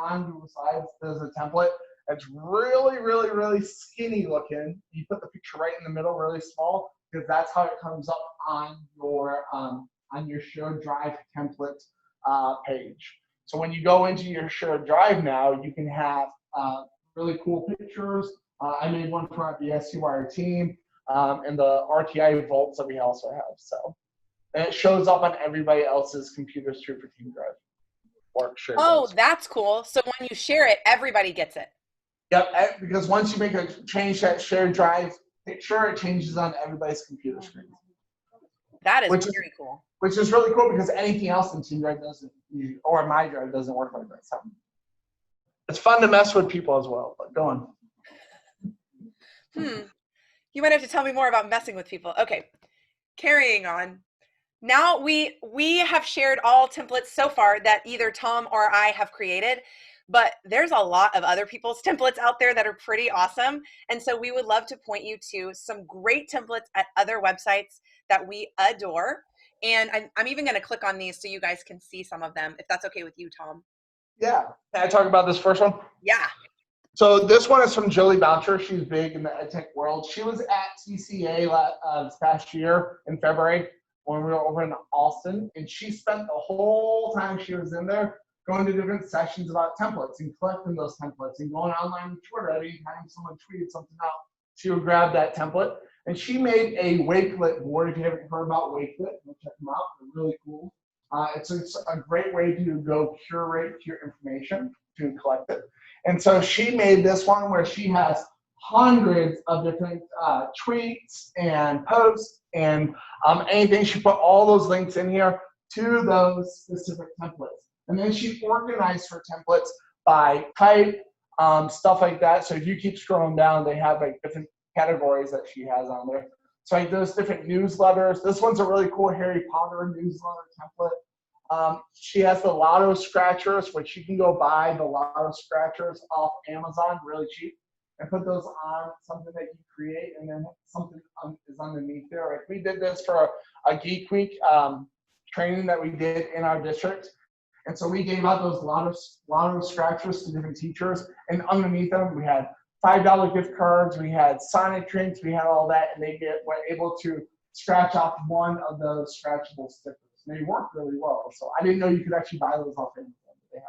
[SPEAKER 1] on Google Slides, there's a template that's really, really, really skinny looking. You put the picture right in the middle, really small, because that's how it comes up on your shared drive template page. So when you go into your shared drive now, you can have really cool pictures. I made one for the SCYR team and the RTI vaults that we also have. So, and it shows up on everybody else's computers too for Team Drive or shared
[SPEAKER 3] oh,
[SPEAKER 1] drives.
[SPEAKER 3] that's cool. So when you share it, everybody gets it.
[SPEAKER 1] Yep, because once you make a change that shared drive picture, it changes on everybody's computer screen.
[SPEAKER 3] That is very cool.
[SPEAKER 1] Which is really cool because anything else in Team Drive doesn't, or my drive doesn't work like that. So it's fun to mess with people as well. But go on.
[SPEAKER 3] You might have to tell me more about messing with people. Okay, carrying on. Now we have shared all templates so far that either Tom or I have created, but there's a lot of other people's templates out there that are pretty awesome. And so we would love to point you to some great templates at other websites that we adore. And I'm even going to click on these so you guys can see some of them, if that's okay with you, Tom.
[SPEAKER 1] Yeah. Can I talk about this first one?
[SPEAKER 3] Yeah.
[SPEAKER 1] So this one is from Jolie Boucher. She's big in the edtech world. She was at TCA this past year in February when we were over in Austin, and she spent the whole time she was in there going to different sessions about templates and collecting those templates and going online on Twitter. Anytime someone tweeted something out, she would grab that template. And she made a Wakelet board. If you haven't heard about Wakelet, go check them out. They're really cool. It's a great way to go curate your information to collect it. And so she made this one where she has hundreds of different tweets and posts and anything. She put all those links in here to those specific templates. And then she organized her templates by type, stuff like that. So if you keep scrolling down, they have like different categories that she has on there. So like those different newsletters. This one's a really cool Harry Potter newsletter template. She has the lotto scratchers, which you can go buy the lotto scratchers off Amazon really cheap and put those on something that you create, and then something is underneath there. Like we did this for a Geek Week training that we did in our district. And so we gave out those lotto scratchers to different teachers, and underneath them we had $5 gift cards, we had Sonic drinks, we had all that, and were able to scratch off one of those scratchable stickers. They work really well. So I didn't know you could actually buy those off Amazon, but they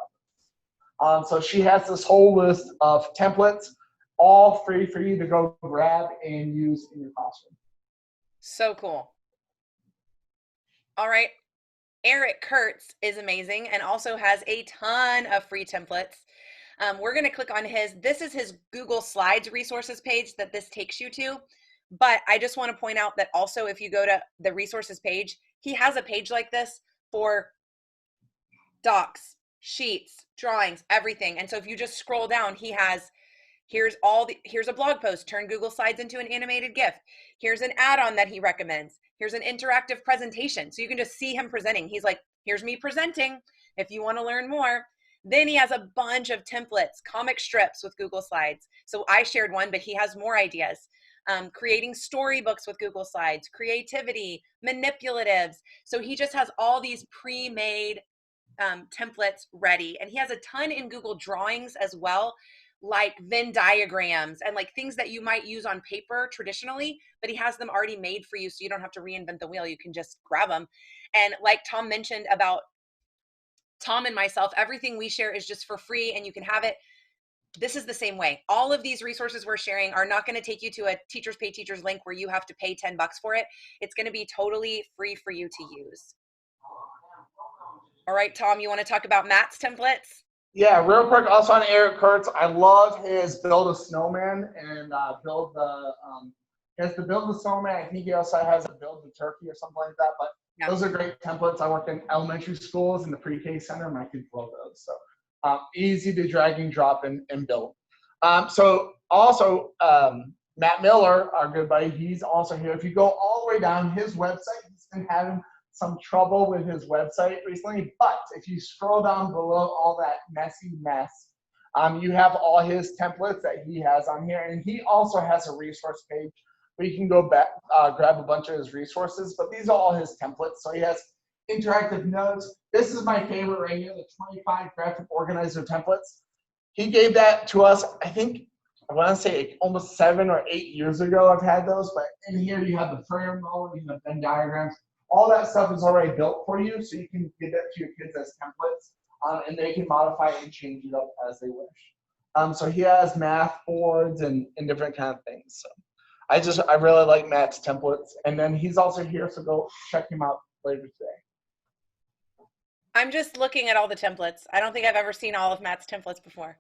[SPEAKER 1] have them. So she has this whole list of templates, all free for you to go grab and use in your classroom.
[SPEAKER 3] So cool. All right. Eric Kurtz is amazing and also has a ton of free templates. We're going to click on this is his Google Slides resources page that this takes you to. But I just want to point out that also if you go to the resources page, he has a page like this for docs, sheets, drawings, everything. And so if you just scroll down, he has, here's a blog post, turn Google Slides into an animated GIF. Here's an add-on that he recommends. Here's an interactive presentation. So you can just see him presenting. He's like, here's me presenting if you want to learn more. Then he has a bunch of templates, comic strips with Google Slides. So I shared one, but he has more ideas. Creating storybooks with Google Slides, creativity, manipulatives. So he just has all these pre-made templates ready. And he has a ton in Google Drawings as well, like Venn diagrams and like things that you might use on paper traditionally, but he has them already made for you so you don't have to reinvent the wheel. You can just grab them. And like Tom mentioned about Tom and myself, everything we share is just for free and you can have it. This is the same way. All of these resources we're sharing are not going to take you to a Teachers Pay Teachers link where you have to pay $10 for it. It's going to be totally free for you to use. All right, Tom, you want to talk about Matt's templates?
[SPEAKER 1] Yeah, real quick, also on Eric Kurtz, I love his build a snowman and build the, he has the build a snowman. I think he also has a build the turkey or something like that, but
[SPEAKER 3] Yeah.
[SPEAKER 1] those are great templates. I work in elementary schools in the pre-K center. My kids love those. So easy to drag and drop and build. So also, Matt Miller, our good buddy, he's also here. If you go all the way down his website, he's been having some trouble with his website recently. But if you scroll down below all that messy mess, you have all his templates that he has on here. And he also has a resource page where you can go back, grab a bunch of his resources. But these are all his templates. So he has interactive notes. This is my favorite right here, the 25 graphic organizer templates. He gave that to us, I think, I want to say almost 7 or 8 years ago I've had those, but in here you have the prayer model, you have Venn diagrams. All that stuff is already built for you, so you can give that to your kids as templates, and they can modify it and change it up as they wish. So he has math boards and different kind of things. So I really like Matt's templates. And then he's also here, so go check him out later today.
[SPEAKER 3] I'm just looking at all the templates. I don't think I've ever seen all of Matt's templates before.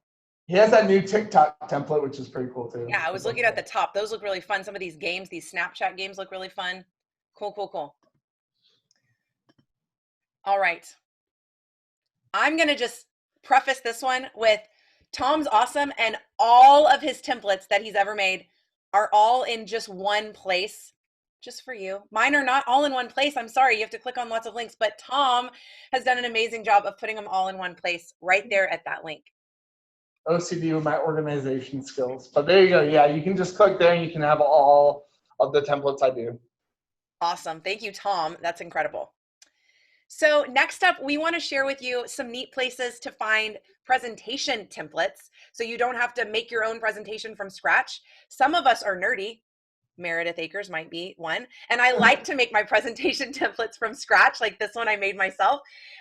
[SPEAKER 1] He has that new TikTok template, which is pretty cool too.
[SPEAKER 3] Yeah, I was looking at the top. Those look really fun. Some of these games, these Snapchat games look really fun. Cool, cool, cool. All right. I'm going to just preface this one with Tom's awesome, and all of his templates that he's ever made are all in just one place, just for you. Mine are not all in one place. I'm sorry, you have to click on lots of links, but Tom has done an amazing job of putting them all in one place right there at that link.
[SPEAKER 1] OCD with my organization skills. But there you go. Yeah, you can just click there and you can have all of the templates I do.
[SPEAKER 3] Awesome. Thank you, Tom. That's incredible. So next up, we want to share with you some neat places to find presentation templates so you don't have to make your own presentation from scratch. Some of us are nerdy. Meredith Akers might be one. And I like to make my presentation templates from scratch, like this one I made myself.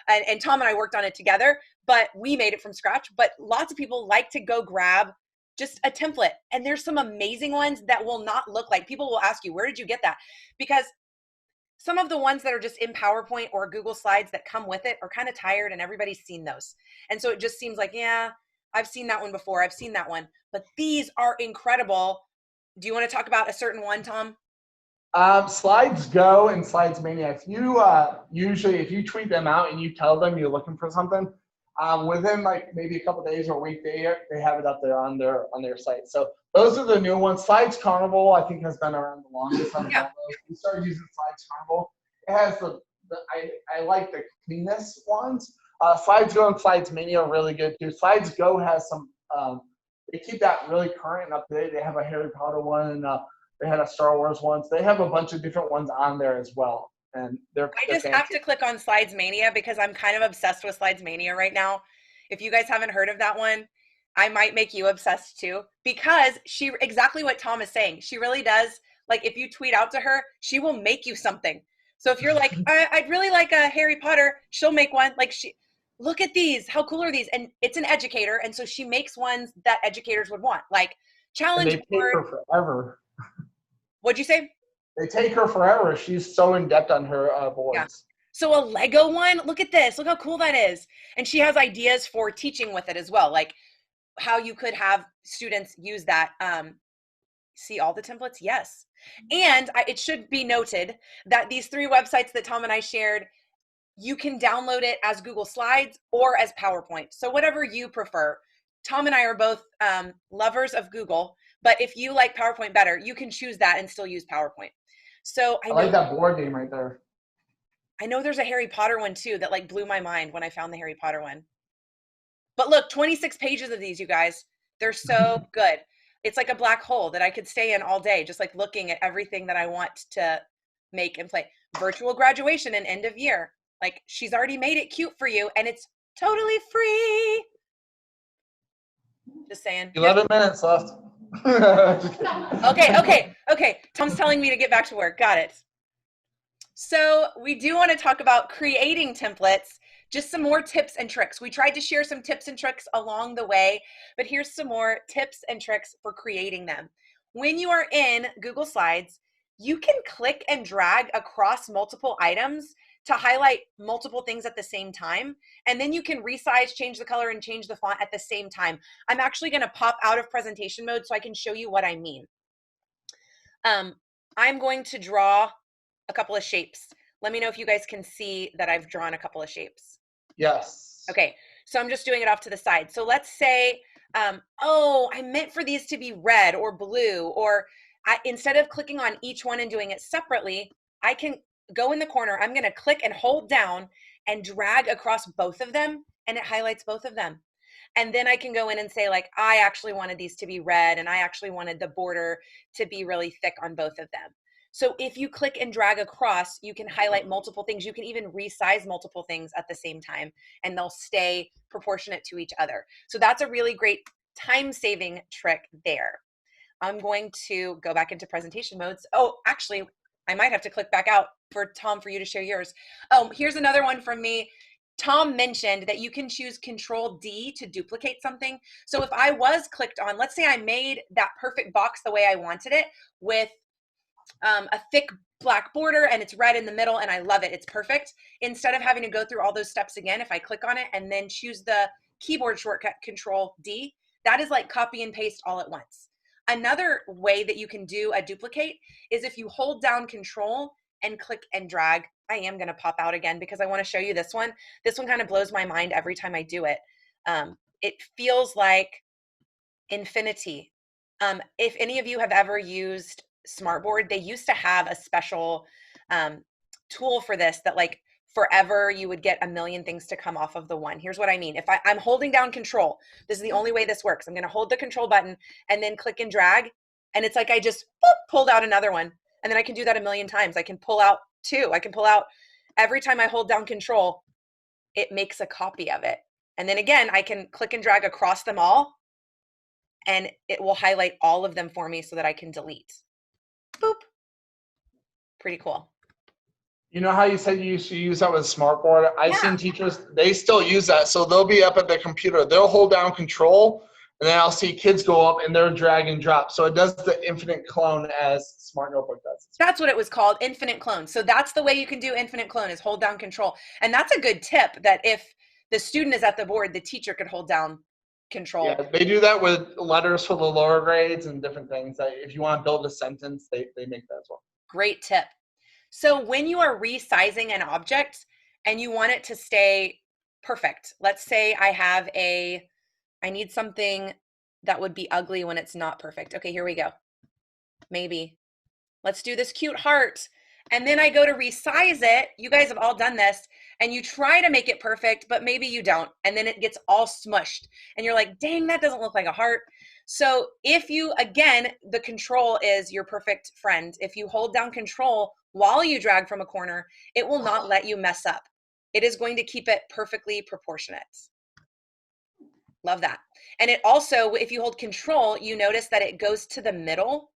[SPEAKER 3] And Tom and I worked on it together, but we made it from scratch. But lots of people like to go grab just a template. And there's some amazing ones that will not look like, people will ask you, where did you get that? Because some of the ones that are just in PowerPoint or Google Slides that come with it are kind of tired, and everybody's seen those. And so it just seems like, yeah, I've seen that one before. I've seen that one. But these are incredible. Do you want to talk about a certain one, Tom?
[SPEAKER 1] Slides Go and Slides Mania. If you usually, if you tweet them out and you tell them you're looking for something, within like maybe a couple days or a week, they have it up there on their site. So those are the new ones. Slides Carnival, I think, has been around the longest.
[SPEAKER 3] Yeah.
[SPEAKER 1] We started using Slides Carnival. It has I like the cleanest ones. Slides Go and Slides Mania are really good too. Slides Go has some. They keep that really current and up to date. They have a Harry Potter one, and they had a Star Wars one. So they have a bunch of different ones on there as well. And they're
[SPEAKER 3] just have to click on Slides Mania because I'm kind of obsessed with Slides Mania right now. If you guys haven't heard of that one, I might make you obsessed too, because she, exactly what Tom is saying, she really does. Like if you tweet out to her, she will make you something. So if you're like, I'd really like a Harry Potter, she'll make one. Like look at these, how cool are these? And it's an educator, and so she makes ones that educators would want, like challenge
[SPEAKER 1] board. They take her forever.
[SPEAKER 3] What'd you say?
[SPEAKER 1] They take her forever. She's so in depth on her boards.
[SPEAKER 3] Yeah. So a Lego one, look at this. Look how cool that is. And she has ideas for teaching with it as well, like how you could have students use that. See all the templates? Yes. And it should be noted that these 3 websites that Tom and I shared, you can download it as Google Slides or as PowerPoint. So whatever you prefer. Tom and I are both lovers of Google, but if you like PowerPoint better, you can choose that and still use PowerPoint. So I
[SPEAKER 1] like that board game right there.
[SPEAKER 3] I know there's a Harry Potter one too that like blew my mind when I found the Harry Potter one. But look, 26 pages of these, you guys. They're so good. It's like a black hole that I could stay in all day, just like looking at everything that I want to make and play. Virtual graduation and end of year. Like she's already made it cute for you, and it's totally free. Just saying.
[SPEAKER 1] 11 minutes left.
[SPEAKER 3] Okay. Tom's telling me to get back to work. Got it. So we do want to talk about creating templates, just some more tips and tricks. We tried to share some tips and tricks along the way, but here's some more tips and tricks for creating them. When you are in Google Slides, you can click and drag across multiple items to highlight multiple things at the same time. And then you can resize, change the color, and change the font at the same time. I'm actually going to pop out of presentation mode so I can show you what I mean. I'm going to draw a couple of shapes. Let me know if you guys can see that I've drawn a couple of shapes.
[SPEAKER 1] Yes.
[SPEAKER 3] Okay, so I'm just doing it off to the side. So let's say, oh, I meant for these to be red or blue, or instead of clicking on each one and doing it separately, I can go in the corner. I'm gonna click and hold down and drag across both of them, and it highlights both of them. And then I can go in and say, like, I actually wanted these to be red, and I actually wanted the border to be really thick on both of them. So if you click and drag across, you can highlight multiple things. You can even resize multiple things at the same time, and they'll stay proportionate to each other. So that's a really great time-saving trick there. I'm going to go back into presentation modes. Oh, actually, I might have to click back out for Tom for you to share yours. Oh, here's another one from me. Tom mentioned that you can choose Control D to duplicate something. So if I was clicked on, let's say I made that perfect box the way I wanted it with a thick black border and it's red in the middle and I love it, it's perfect. Instead of having to go through all those steps again, if I click on it and then choose the keyboard shortcut Control D, that is like copy and paste all at once. Another way that you can do a duplicate is if you hold down Control and click and drag. I am going to pop out again because I want to show you this one. This one kind of blows my mind every time I do it. It feels like infinity. If any of you have ever used Smartboard, they used to have a special tool for this that like forever you would get a million things to come off of the one. Here's what I mean. If I'm holding down Control, this is the only way this works. I'm going to hold the Control button and then click and drag. And it's like I just pulled out another one. And then I can do that a million times. I can pull out two. I can pull out every time I hold down Control, it makes a copy of it. And then again, I can click and drag across them all and it will highlight all of them for me so that I can delete. Boop. Pretty cool.
[SPEAKER 1] You know how you said you used to use that with Smartboard? I've
[SPEAKER 3] Yeah.
[SPEAKER 1] seen teachers, they still use that. So they'll be up at the computer. They'll hold down Control, and then I'll see kids go up and they're drag and drop. So it does the infinite clone as Smart Notebook does.
[SPEAKER 3] That's what it was called, infinite clone. So that's the way you can do infinite clone is hold down Control. And that's a good tip that if the student is at the board, the teacher could hold down Control.
[SPEAKER 1] Yeah, they do that with letters for the lower grades and different things. That if you want to build a sentence, they make that as well.
[SPEAKER 3] Great tip. So when you are resizing an object and you want it to stay perfect, let's say I need something that would be ugly when it's not perfect. Okay, here we go. Maybe. Let's do this cute heart. And then I go to resize it. You guys have all done this. And you try to make it perfect, but maybe you don't. And then it gets all smushed. And you're like, dang, that doesn't look like a heart. So if you, again, the Control is your perfect friend. If you hold down Control while you drag from a corner, it will not let you mess up. It is going to keep it perfectly proportionate. Love that. And it also, if you hold Control, you notice that it goes to the middle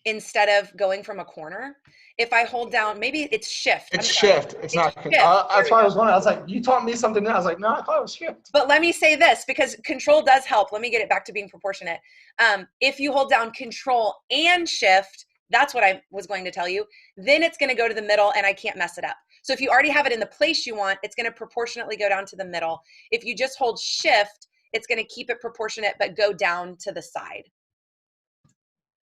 [SPEAKER 3] instead of going from a corner. If I hold down, maybe it's Shift.
[SPEAKER 1] It's Shift. It's not.
[SPEAKER 3] Shift.
[SPEAKER 1] That's why I was wondering. I was like, you taught me something new. I was like, no, I thought it was Shift.
[SPEAKER 3] But let me say this, because Control does help. Let me get it back to being proportionate. If you hold down Control and Shift, that's what I was going to tell you, then it's going to go to the middle and I can't mess it up. So if you already have it in the place you want, it's going to proportionately go down to the middle. If you just hold Shift, it's going to keep it proportionate but go down to the side.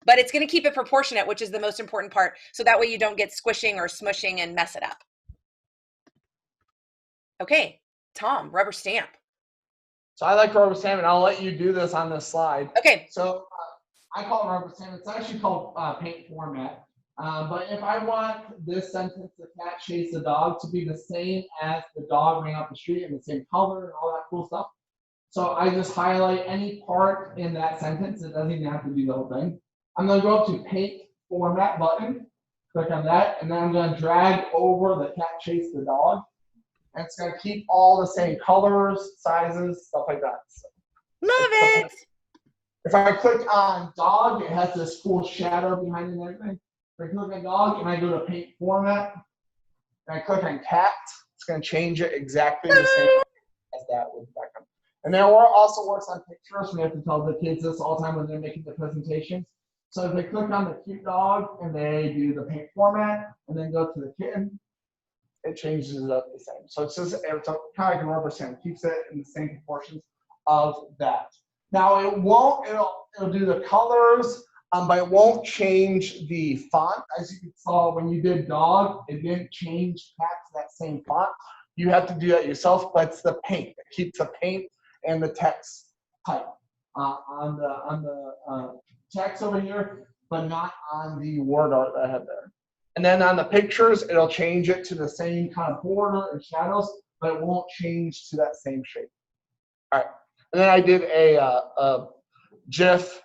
[SPEAKER 3] But it's going to keep it proportionate, which is the most important part. So that way you don't get squishing or smushing and mess it up. Okay, Tom, rubber stamp.
[SPEAKER 1] So I like rubber stamp, and I'll let you do this on this slide.
[SPEAKER 3] Okay.
[SPEAKER 1] So I call it rubber stamp. It's actually called paint format. But if I want this sentence, the cat chased the dog, to be the same as the dog ran up the street and the same color and all that cool stuff. So I just highlight any part in that sentence. It doesn't even have to be the whole thing. I'm going to go up to paint format button, click on that, and then I'm going to drag over the cat chased the dog. And it's going to keep all the same colors, sizes, stuff like that. So,
[SPEAKER 3] love it.
[SPEAKER 1] If I click on dog, it has this cool shadow behind it and everything. If I click on dog and I go to paint format, and I click on cat, it's going to change it exactly the same as that with the background. And then it also works on pictures. We have to tell the kids this all the time when they're making the presentations. So if they click on the cute dog and they do the paint format and then go to the kitten, it changes it up the same. So it's kind of like a rubber stamp, keeps it in the same proportions of that. Now it'll do the colors But it won't change the font. As you saw when you did dog, it didn't change back to that same font. You have to do that yourself, but it's the paint. It keeps the paint and the text type on the text over here, but not on the word art that I have there. And then on the pictures, it'll change it to the same kind of border and shadows, but it won't change to that same shape. All right. And then I did a GIF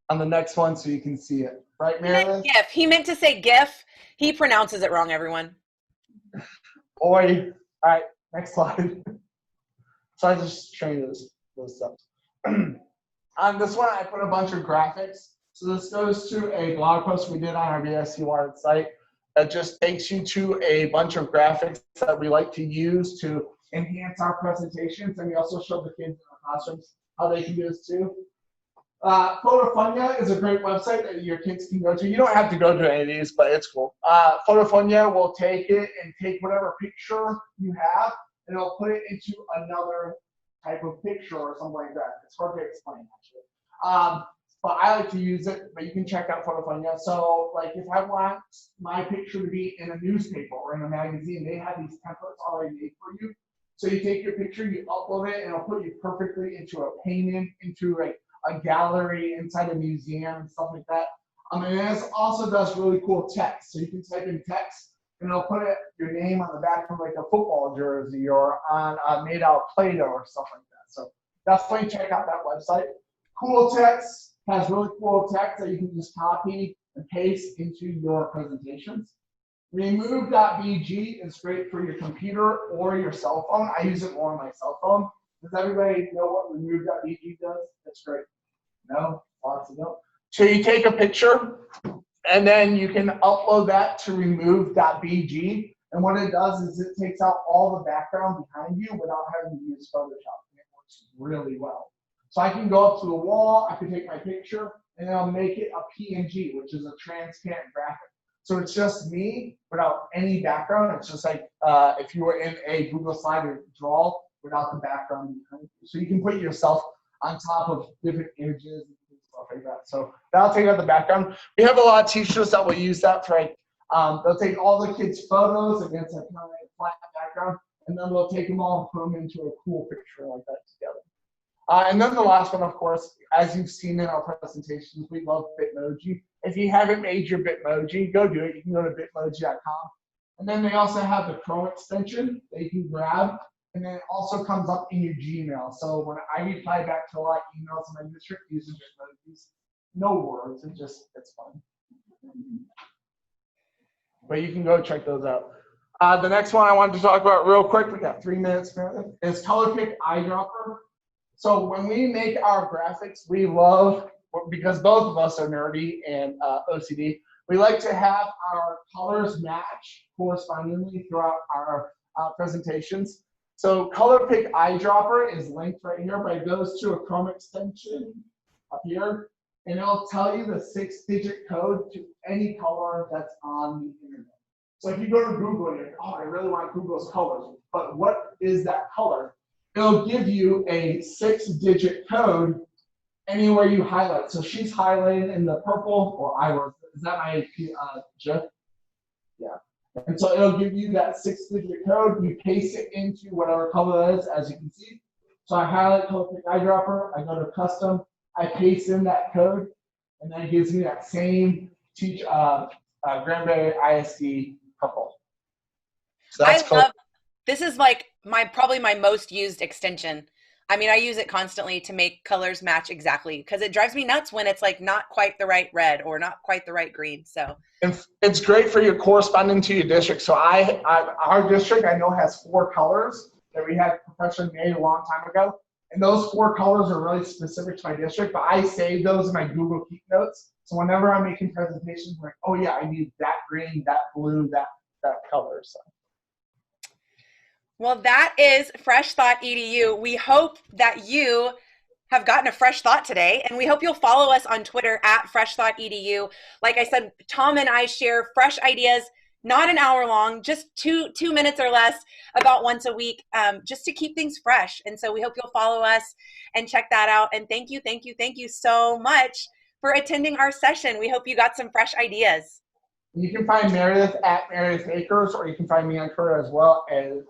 [SPEAKER 1] on the next one so you can see it. Right, Marilyn?
[SPEAKER 3] GIF. He meant to say GIF. He pronounces it wrong, everyone.
[SPEAKER 1] Oi. All right, next slide. So I just showing you those stuff. On this one, I put a bunch of graphics. So this goes to a blog post we did on our VSC Wired site that just takes you to a bunch of graphics that we like to use to enhance our presentations. And we also show the kids in our classrooms how they can do this too. Photofonia is a great website that your kids can go to. You don't have to go to any of these, but it's cool. Photofonia will take it and take whatever picture you have, and it'll put it into another type of picture or something like that. It's hard to explain, actually. But I like to use it, but you can check out Photofonia. So, like, if I want my picture to be in a newspaper or in a magazine, they have these templates already made for you. So you take your picture, you upload it, and it'll put you perfectly into a painting, into a gallery inside a museum and stuff like that. And this also does really cool text. So you can type in text, and it'll put your name on the back of like a football jersey or on made out of Play-Doh or stuff like that. So definitely check out that website. Cool Text has really cool text that you can just copy and paste into your presentations. Remove.bg is great for your computer or your cell phone. I use it more on my cell phone. Does everybody know what remove.bg does? That's great. No? Lots of no. So you take a picture, and then you can upload that to remove.bg. And what it does is it takes out all the background behind you without having to use Photoshop. And it works really well. So I can go up to the wall, I can take my picture, and I'll make it a PNG, which is a transparent graphic. So it's just me without any background. It's just like if you were in a Google slide or draw without the background behind you. So you can put yourself on top of different images and stuff like that. So that'll take out the background. We have a lot of teachers that will use that for they'll take all the kids' photos against a kind of a flat background, and then they'll take them all and put them into a cool picture like that together. And then the last one, of course, as you've seen in our presentations, we love Bitmoji. If you haven't made your Bitmoji, go do it. You can go to bitmoji.com. And then they also have the Chrome extension that you can grab, and then it also comes up in your Gmail. So when I reply back to a lot of emails in my district using Bitmojis, no words, it's fun. But you can go check those out. The next one I wanted to talk about real quick, we got 3 minutes, is ColorPick Eyedropper. So when we make our graphics, we love, because both of us are nerdy and OCD, we like to have our colors match correspondingly throughout our presentations. So ColorPick Eyedropper is linked right here, but it goes to a Chrome extension up here, and it'll tell you the 6-digit code to any color that's on the internet. So if you go to Google and you're like, oh, I really want Google's colors, but what is that color? It'll give you a 6-digit code anywhere you highlight. So she's highlighted in the purple, or I was. Is that my GIF? Yeah. And so it'll give you that 6-digit code. You paste it into whatever color it is, as you can see. So I highlight ColorPick Eyedropper. I go to custom. I paste in that code, and then it gives me that same Granbury ISD purple. So that's cool.
[SPEAKER 3] This is like probably my most used extension. I mean, I use it constantly to make colors match exactly, because it drives me nuts when it's like not quite the right red or not quite the right green. So
[SPEAKER 1] it's great for your corresponding to your district. So our district I know has 4 colors that we had professionally made a long time ago, and those 4 colors are really specific to my district. But I save those in my Google Keep Notes. So whenever I'm making presentations, I'm like, oh yeah, I need that green, that blue, that color. So.
[SPEAKER 3] Well, that is Fresh Thought EDU. We hope that you have gotten a fresh thought today, and we hope you'll follow us on Twitter at FreshThought EDU. Like I said, Tom and I share fresh ideas, not an hour long, just two minutes or less, about once a week, just to keep things fresh. And so we hope you'll follow us and check that out. And thank you so much for attending our session. We hope you got some fresh ideas.
[SPEAKER 1] You can find Meredith at Meredith Acres, or you can find me on Twitter as well as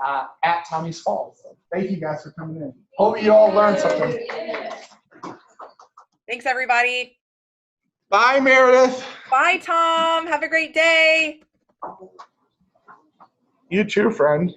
[SPEAKER 1] at Tommy's Falls. So thank you guys for coming in. Hope you all learned something.
[SPEAKER 3] Thanks, everybody.
[SPEAKER 1] Bye, Meredith.
[SPEAKER 3] Bye, Tom. Have a great day.
[SPEAKER 1] You too, friend.